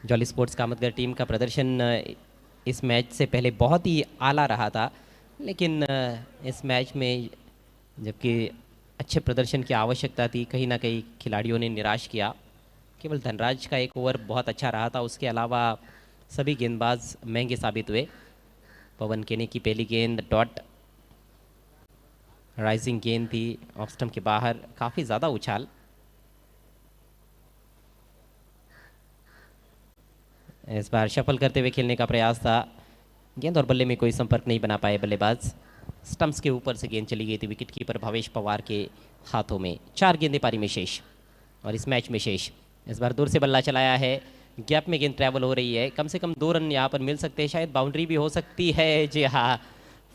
जॉली स्पोर्ट्स कामतगर टीम का प्रदर्शन इस मैच से पहले बहुत ही आला रहा था, लेकिन इस मैच में जबकि अच्छे प्रदर्शन की आवश्यकता थी, कहीं ना कहीं खिलाड़ियों ने निराश किया। केवल धनराज का एक ओवर बहुत अच्छा रहा था, उसके अलावा सभी गेंदबाज महंगे साबित हुए। पवन केने की पहली गेंद डॉट, राइजिंग गेंद थी, ऑफ स्टंप के बाहर, काफ़ी ज़्यादा उछाल। इस बार शफल करते हुए खेलने का प्रयास था, गेंद और बल्ले में कोई संपर्क नहीं बना पाए बल्लेबाज। स्टंप्स के ऊपर से गेंद चली गई थी विकेट कीपर भावेश पवार के हाथों में। 4 गेंदें पारी में शेष और इस मैच में शेष। इस बार दूर से बल्ला चलाया है, गैप में गेंद ट्रैवल हो रही है, कम से कम 2 रन यहाँ पर मिल सकते हैं, शायद बाउंड्री भी हो सकती है। जी हाँ,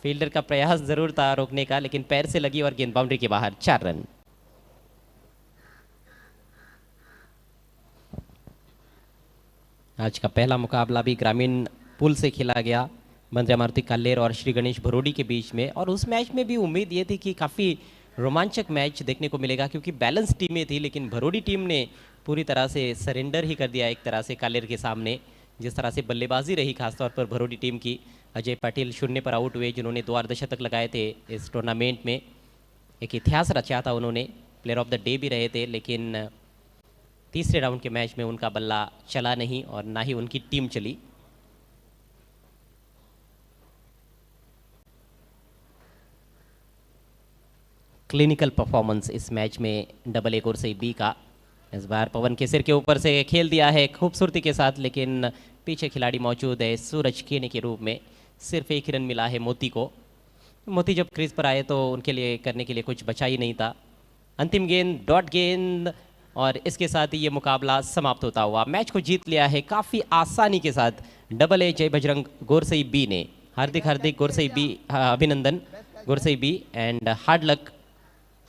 फील्डर का प्रयास जरूर था रोकने का, लेकिन पैर से लगी और गेंद बाउंड्री के बाहर। 4 रन। आज का पहला मुकाबला भी ग्रामीण पुल से खेला गया, बंद्रा मारुति कालेर और श्री गणेश भरोडी के बीच में, और उस मैच में भी उम्मीद ये थी कि काफ़ी रोमांचक मैच देखने को मिलेगा क्योंकि बैलेंस टीमें थी, लेकिन भरोडी टीम ने पूरी तरह से सरेंडर ही कर दिया एक तरह से कालेर के सामने। जिस तरह से बल्लेबाजी रही खासतौर पर भरोडी टीम की, अजय पाटिल 0 पर आउट हुए, जिन्होंने 2 अर्धशतक लगाए थे इस टूर्नामेंट में। एक इतिहास रचा था उन्होंने, प्लेयर ऑफ द डे भी रहे थे, लेकिन तीसरे राउंड के मैच में उनका बल्ला चला नहीं और ना ही उनकी टीम चली। क्लिनिकल परफॉर्मेंस इस मैच में डबल एक और से बी का। इस बार पवन के सिर के ऊपर से खेल दिया है खूबसूरती के साथ, लेकिन पीछे खिलाड़ी मौजूद है सूरज केने के रूप में। सिर्फ 1 ही रन मिला है मोती को। मोती जब क्रीज पर आए तो उनके लिए करने के लिए कुछ बचा ही नहीं था। अंतिम गेंद डॉट गेंद और इसके साथ ही ये मुकाबला समाप्त होता हुआ। मैच को जीत लिया है काफ़ी आसानी के साथ डबल ए जय बजरंग गोरसई बी ने। हार्दिक हार्दिक Gorsai B Abhinandan Gorsai B and hard luck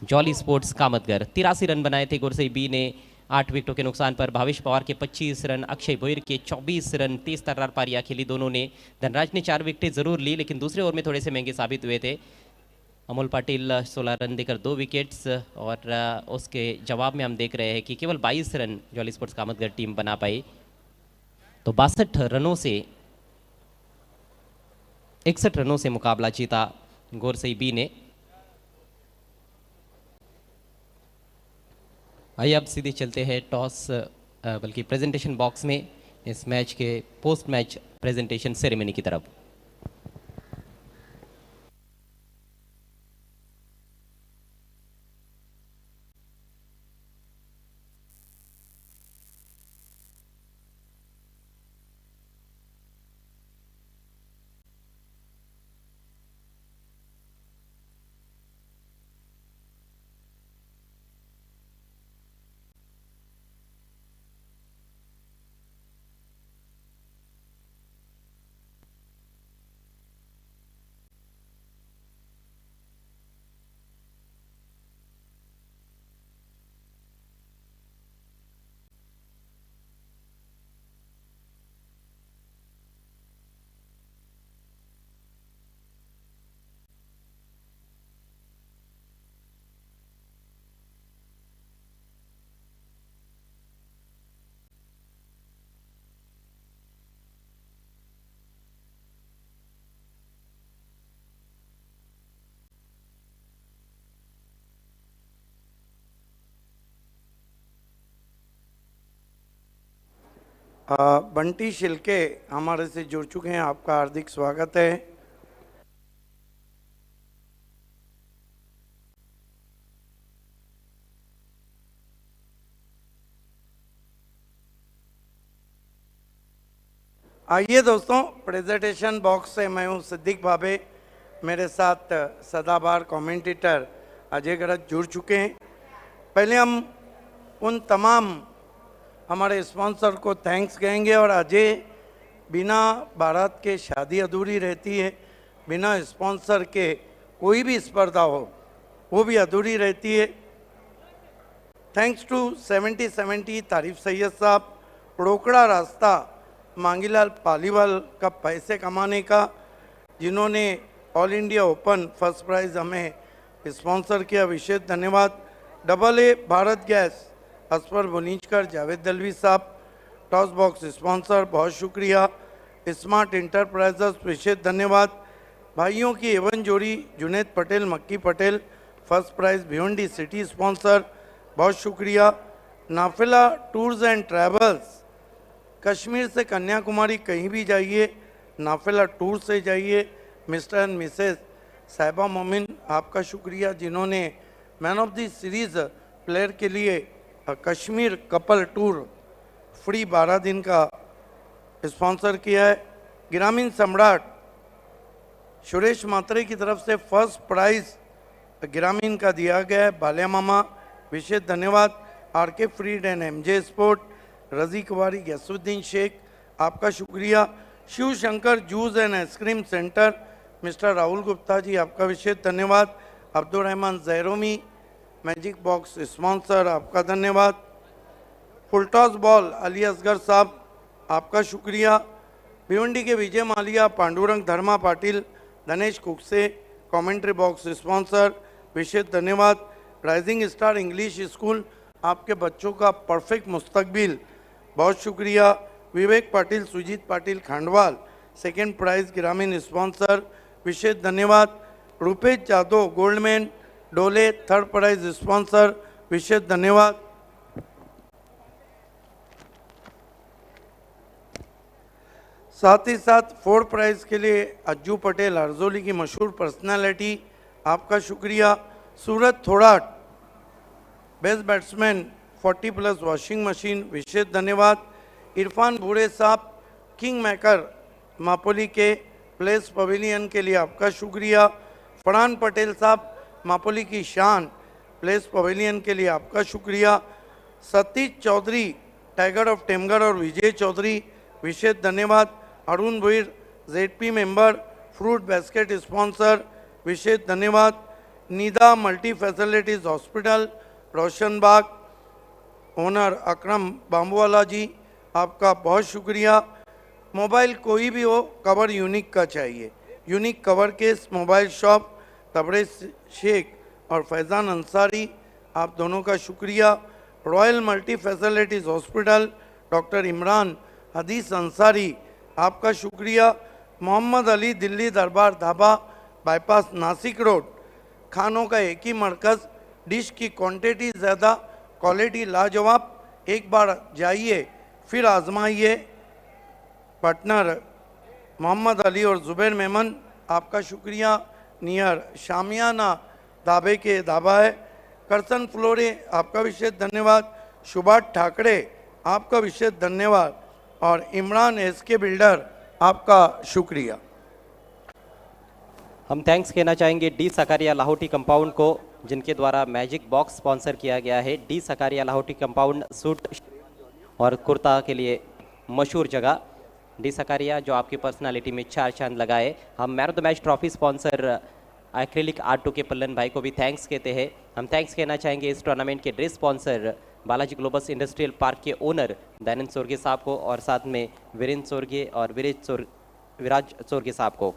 Jolly Sports Kamatgar. 83 run बनाए थे गोरसई बी ने 8 विकेटों के नुकसान पर। भावेश पवार के 25 रन, अक्षय भोईर के 24 रन, 30 तर्रार पारियां खेली दोनों ने। धनराज ने 4 विकेटें जरूर ली, लेकिन दूसरे ओवर में थोड़े से महंगे साबित हुए थे। अमोल पाटिल 16 रन देकर 2 विकेट्स, और उसके जवाब में हम देख रहे हैं कि केवल 22 run jolly Sports Kamatgar team बना पाई। तो 62 रनों से 61 रनों से मुकाबला जीता गोरसई बी ने। आइए अब सीधे चलते हैं टॉस बल्कि प्रेजेंटेशन बॉक्स में, इस मैच के पोस्ट मैच प्रेजेंटेशन सेरेमनी की तरफ। बंटी शिल्के हमारे से जुड़ चुके हैं, आपका हार्दिक स्वागत है। आइए दोस्तों, प्रेजेंटेशन बॉक्स से मैं हूं सिद्दीक भाभे, मेरे साथ सदाबहार कमेंटेटर अजय गरज जुड़ चुके हैं। पहले हम उन तमाम हमारे स्पॉन्सर को थैंक्स कहेंगे। और अजय, बिना भारत के शादी अधूरी रहती है, बिना स्पॉन्सर के कोई भी स्पर्धा हो वो भी अधूरी रहती है। थैंक्स टू 7070 तारीफ सैयद साहब, रोकड़ा रास्ता मांगीलाल पालीवाल का पैसे कमाने का, जिन्होंने all India open first prize हमें स्पॉन्सर किया, विशेष धन्यवाद। AA भारत गैस असफर बुनीचकर, जावेद दलवी साहब, टॉस बॉक्स स्पॉन्सर बहुत शुक्रिया। स्मार्ट इंटरप्राइजेस विशेष धन्यवाद। भाइयों की एवन जोड़ी Juned Patel, Makki Patel, first prize Bhiwandi city sponsor बहुत शुक्रिया। Nafila tours and travels, Kashmir से कन्याकुमारी कहीं भी जाइए, नाफिला टूर से जाइए। मिस्टर एंड मिसेस साहिबा मोमिन, आपका शुक्रिया, जिन्होंने man of the series player के लिए कश्मीर कपल टूर फ्री 12 दिन का स्पॉन्सर किया है। ग्रामीण सम्राट सुरेश मात्रे की तरफ से फर्स्ट प्राइज ग्रामीण का दिया गया है, बालिया मामा, विशेष धन्यवाद। RK फ्रीड and MJ sport, Razi Kumari, Ghiasuddin Shaikh, आपका शुक्रिया। Shiv Shankar juice and ice cream centre, mister Rahul Gupta ji, आपका विशेष धन्यवाद। Abdul Rahman Jairomi, magic box sponsor, आपका धन्यवाद। फुलटॉस बॉल अली असगर साहब, आपका शुक्रिया। भिवंडी के विजय मालिया, पांडुरंग धर्मा पाटिल, धनेश कुकसे, कमेंट्री बॉक्स स्पॉन्सर, विशेष धन्यवाद। राइजिंग स्टार इंग्लिश स्कूल, आपके बच्चों का परफेक्ट मुस्तकबिल, बहुत शुक्रिया। विवेक पाटिल, सुजीत पाटिल खांडवाल, सेकेंड प्राइज ग्रामीण स्पॉन्सर, विशेष धन्यवाद। रुपेश जादव गोल्डमैन डोले, थर्ड प्राइज स्पॉन्सर, विशेष धन्यवाद। साथ ही साथ फोर्थ प्राइज के लिए अज्जू पटेल, हरजोली की मशहूर पर्सनालिटी, आपका शुक्रिया। सूरत थोड़ाट, बेस्ट बैट्समैन 40+ वॉशिंग मशीन, विशेष धन्यवाद। इरफान बूढ़े साहब, किंग मेकर मापोली के प्लेस पवेलियन के लिए आपका शुक्रिया। फरहान पटेल साहब, मापोली की शान, प्लेस पवेलियन के लिए आपका शुक्रिया। सतीश चौधरी, टाइगर ऑफ टेमगर और विजय चौधरी, विशेष धन्यवाद। Arun Bhuir, ZP member, fruit basket sponsor, विशेष धन्यवाद। Nida multi facilities hospital, Roshanbagh, owner Akram Bamboowala ji, आपका बहुत शुक्रिया। मोबाइल कोई भी हो, कवर यूनिक का चाहिए, unique cover case mobile shop, Tabrez Shaikh और फैज़ान अंसारी, आप दोनों का शुक्रिया। Royal multi facilities hospital, doctor Imran Hadees Ansari, आपका शुक्रिया। मोहम्मद अली, दिल्ली दरबार ढाबा, बाईपास नासिक रोड, खानों का एक ही मरकज़, डिश की क्वांटिटी ज़्यादा, क्वालिटी लाजवाब, एक बार जाइए फिर आजमाइए। पार्टनर मोहम्मद अली और ज़ुबैर मेमन, आपका शुक्रिया। नियर शामियाना ढाबे के ढाबा है। करसन फ्लोरे, आपका विशेष धन्यवाद। सुभाष ठाकरे, आपका विशेष धन्यवाद। और इमरान SK बिल्डर, आपका शुक्रिया। हम थैंक्स कहना चाहेंगे डी सकारिया लाहौटी कंपाउंड को, जिनके द्वारा मैजिक बॉक्स स्पॉन्सर किया गया है। D Sakariya Lahoti compound suit और कुर्ता के लिए मशहूर जगह। डी सकारिया जो आपकी पर्सनालिटी में 4 चांद लगाए। हम man of the match trophy sponsor acrylic R2 के पल्लन भाई को भी थैंक्स कहते हैं। हम थैंक्स कहना चाहेंगे इस टूर्नामेंट के dress sponsor Balaji globus industrial park के ओनर दयानंद सोरगे साहब को, और साथ में वीरेंद्र सोरगे और विराज सोरगे साहब को।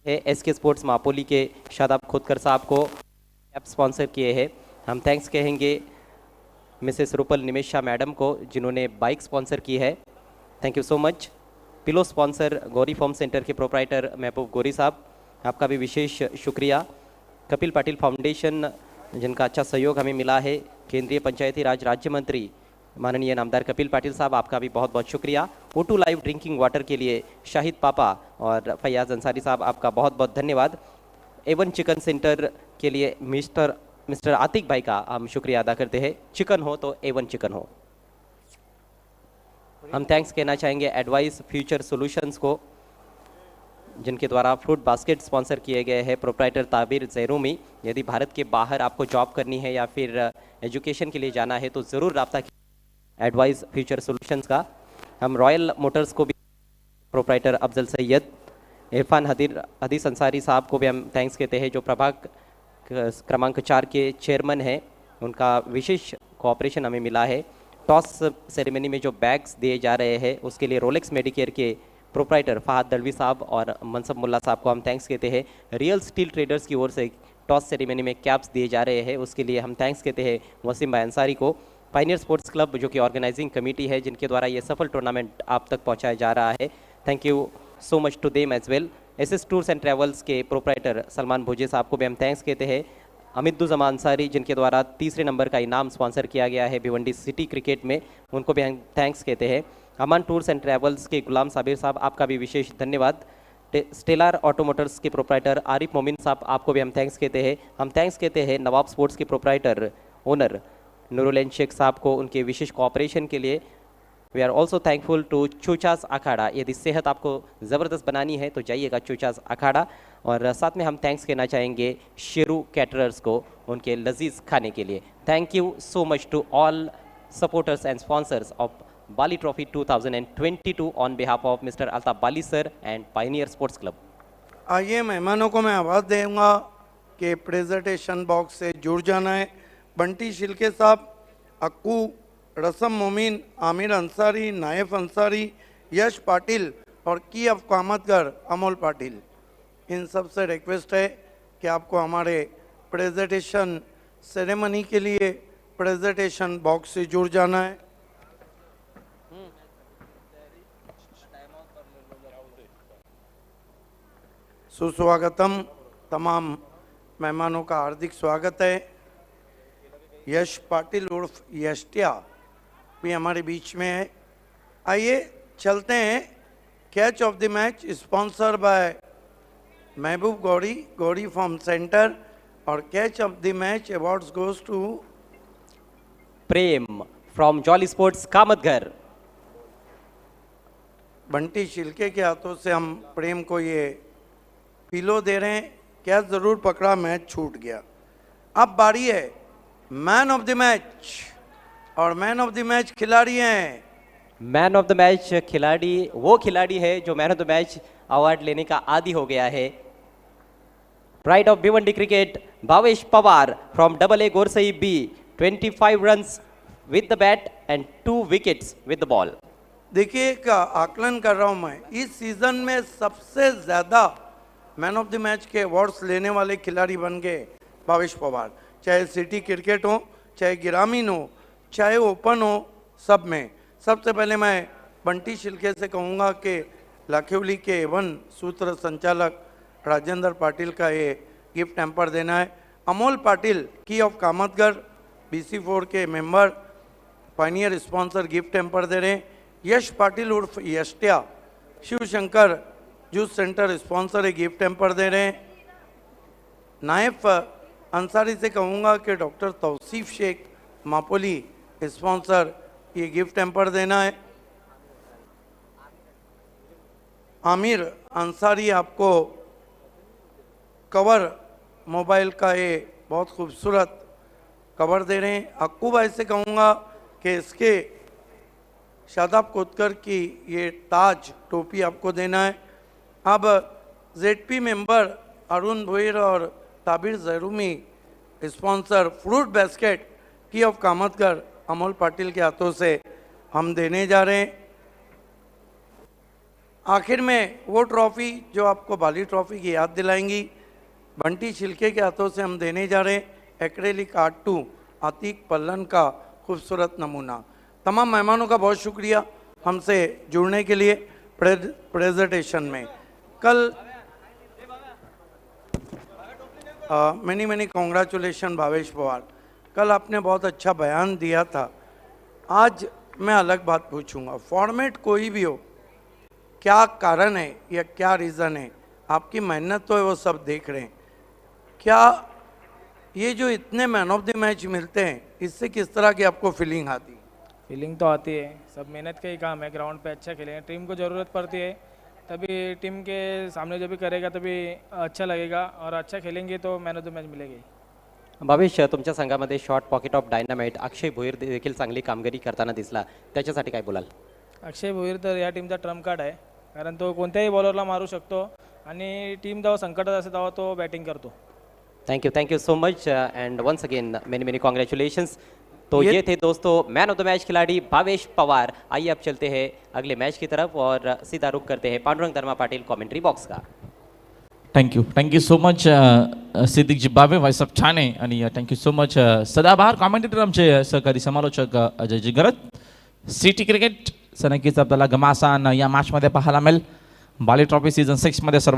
SK स्पोर्ट्स मापोली के शादाब खोदकर साहब को कैप स्पॉन्सर किए हैं। हम थैंक्स कहेंगे मिसेस रूपल निमेशा मैडम को, जिन्होंने बाइक स्पॉन्सर की है, thank you so much. Pillow sponsor Gauri form centre के प्रोप्राइटर महबूब गौरी साहब, आपका भी विशेष शुक्रिया। कपिल पाटिल फाउंडेशन, जिनका अच्छा सहयोग हमें मिला है। केंद्रीय पंचायती राज राज्य मंत्री माननीय नामदार कपिल पाटिल साहब, आपका भी बहुत बहुत शुक्रिया। O2 लाइव ड्रिंकिंग वाटर के लिए शाहिद पापा और फैयाज अंसारी साहब, आपका बहुत बहुत धन्यवाद। A1 चिकन सेंटर के लिए मिस्टर आतिक भाई का हम शुक्रिया अदा करते हैं। चिकन हो तो A1 चिकन हो। हम थैंक्स कहना चाहेंगे एडवाइस फ्यूचर सॉल्यूशंस को, जिनके द्वारा फ्रूट बास्केट स्पॉन्सर किए गए हैं। प्रोप्राइटर ताबिर जैरूमी, यदि भारत के बाहर आपको जॉब करनी है या फिर एजुकेशन के लिए जाना है तो ज़रूर रब्ता कीजिए एडवाइस फ्यूचर सॉल्यूशंस का। हम रॉयल मोटर्स को भी, प्रोप्राइटर अफजल सैयद, इरफान हदीस अंसारी साहब को भी हम थैंक्स कहते हैं, जो प्रभाग क्रमांक 4 के चेयरमैन हैं। उनका विशेष कोऑपरेशन हमें मिला है। टॉस सेरेमनी में जो बैग्स दिए जा रहे हैं उसके लिए रोलेक्स मेडिकेयर के प्रोप्राइटर फहद दलवी साहब और मनसब मुल्ला साहब को हम थैंक्स कहते हैं। रियल स्टील ट्रेडर्स की ओर से टॉस सेरेमनी में कैप्स दिए जा रहे हैं, उसके लिए हम थैंक्स कहते हैं वसीम भाई अंसारी को। पायनियर स्पोर्ट्स क्लब जो कि ऑर्गेनाइजिंग कमेटी है, जिनके द्वारा ये सफल टूर्नामेंट आप तक पहुंचाया जा रहा है, thank you so much to them as well. SS tours and travels के प्रोप्राइटर सलमान भुजे साहब को भी हम थैंक्स कहते हैं। अमिदुज़्ज़मा अंसारी, जिनके द्वारा तीसरे नंबर का इनाम स्पॉन्सर किया गया है भिवंडी सिटी क्रिकेट में, उनको भी हम थैंक्स कहते हैं। अमान टूर्स एंड ट्रैवल्स के गुलाम साबिर साहब, आपका भी विशेष धन्यवाद। स्टेलर ऑटोमोटर्स के प्रोप्राइटर आरिफ मोमिन साहब, आपको भी हम थैंक्स कहते हैं। हम थैंक्स कहते हैं नवाब स्पोर्ट्स के प्रोप्राइटर ओनर नूरुल शेख साहब को, उनके विशेष कोऑपरेशन के लिए। We are also thankful to Chuchas Akhada. यदि सेहत आपको ज़बरदस्त बनानी है तो जाइएगा चूचास अखाड़ा। और साथ में हम थैंक्स कहना चाहेंगे शेरू कैटरर्स को, उनके लजीज खाने के लिए। Thank you so much to all supporters and sponsors of Bali trophy 2022 on behalf of mister Altaf Bali sir and pioneer sports club. आइए मेहमानों को मैं आवाज़ दूंगा कि प्रेजेंटेशन बॉक्स से जुड़ जाना है। बंटी शिल्के साहब, अक्कू, रसम मोमिन, आमिर अंसारी, नायफ अंसारी, यश पाटिल और की अफ कामतगर अमोल पाटिल, इन सब से रिक्वेस्ट है कि आपको हमारे प्रेजेंटेशन सेरेमनी के लिए प्रेजेंटेशन बॉक्स से जुड़ जाना है। सुस्वागतम, तमाम मेहमानों का हार्दिक स्वागत है। यश पाटिल उर्फ यष्टिया भी हमारे बीच में है। आइए चलते हैं। Catch of the match sponsor by Mehboob Gauri farm centre, और catch of the match awards goes to Prem from Jolly Sports Kamatghar. Bunty Shilke के हाथों से हम प्रेम को ये पिलो दे रहे हैं। क्या ज़रूर पकड़ा, मैच छूट गया। अब बारी है मैन ऑफ द मैच, और मैन ऑफ द मैच खिलाड़ी हैं। मैन ऑफ द मैच खिलाड़ी वो खिलाड़ी है जो man of the match award लेने का आदी हो गया है। Pride of Bhiwandi cricket Bhavesh Pawar from AA गोरसई B, 25 runs with the bat and 2 wickets with the ball. देखिए, एक आकलन कर रहा हूं मैं, इस सीजन में सबसे ज़्यादा मैन ऑफ द मैच के अवार्ड्स लेने वाले खिलाड़ी बन गए भावेश पवार। चाहे सिटी क्रिकेट हो, चाहे ग्रामीण हो, चाहे ओपन हो, सब में। सबसे पहले मैं बंटी शिल्के से कहूँगा कि लाखिवली के A1 सूत्र संचालक राजेंद्र पाटिल का ये गिफ्ट हैम्पर देना है। अमोल पाटिल की ऑफ कामतगर BC4 के member pioneer sponsor gift hamper दे रहे हैं। यश पाटिल उर्फ Yashtiya Shiv Shankar juice centre sponsor एक गिफ्ट हैम्पर दे रहे हैं। नायफ अंसारी से कहूँगा कि डॉक्टर तौसीफ शेख मापोली स्पॉन्सर ये गिफ्ट हैम्पर देना है। आमिर अंसारी आपको कवर मोबाइल का ये बहुत खूबसूरत कवर दे रहे हैं। अक्कू भाई से कहूँगा कि इसके शादाब कोतकर की ये ताज टोपी आपको देना है। अब ZP मेंबर अरुण भोईर और ताबिर जैरूमी स्पॉन्सर फ्रूट बास्केट की ऑफ कामतगर अमोल पाटिल के हाथों से हम देने जा रहे हैं। आखिर में वो ट्रॉफी जो आपको बाली ट्रॉफी की याद दिलाएंगी, बंटी छिलके के हाथों से हम देने जा रहे हैं एक्रेलिक आर्ट 2 आतिक पल्लन का खूबसूरत नमूना। तमाम मेहमानों का बहुत शुक्रिया हमसे जुड़ने के लिए प्रेजेंटेशन में। कल मैनी कॉन्ग्रेचुलेशन भावेश पवार, कल आपने बहुत अच्छा बयान दिया था आज मैं अलग बात पूछूंगा, फॉर्मेट कोई भी हो, क्या कारण है या क्या रीज़न है, आपकी मेहनत तो है वो सब देख रहे हैं, क्या ये जो इतने मैन ऑफ द मैच मिलते हैं इससे किस तरह की आपको फीलिंग आती है? फीलिंग तो आती है, सब मेहनत का ही काम है, ग्राउंड पे अच्छा खेलेंगे, टीम को ज़रूरत पड़ती है तभी टीम के सामने जो भी करेगा तभी अच्छा लगेगा और अच्छा खेलेंगे तो मैन ऑफ द मैच मिलेगी. भावेश, तुमच्या संघामध्ये short pocket of dynamite Akshay Bhoir देखील चांगली कामगिरी करताना दिसला, त्याच्यासाठी काय बोलाल? अक्षय भोईर तर या टीमचा ट्रम्प कार्ड आहे, कारण तो कोणत्याही बॉलरला मारू शकतो आणि टीम जेव्हा संकटात असते तेव्हा तो बॅटिंग करतो. Thank you so much and once again many congratulations. तो ये- ये थे दोस्तों मैन ऑफ द मैच खिलाड़ी भावेश पवार. आइए अब चलते हैं अगले मैच की तरफ और सीधा रुख करते हैं पांडुरंग धर्मा पाटिल कमेंट्री बॉक्स का. थँक्यू सो मच सिद्दीकजी बाबे व्हाईस ऑफ ठाणे आणि थँक्यू सो मच सदाबहार कॉमेंटेटर आमचे सहकारी समालोचक अजयजी गरत. सिटी क्रिकेट नक्कीच आपल्याला घमासान या मॅचमध्ये पाहायला मिळेल. बाली ट्रॉफी सीझन 6 मध्ये सर्व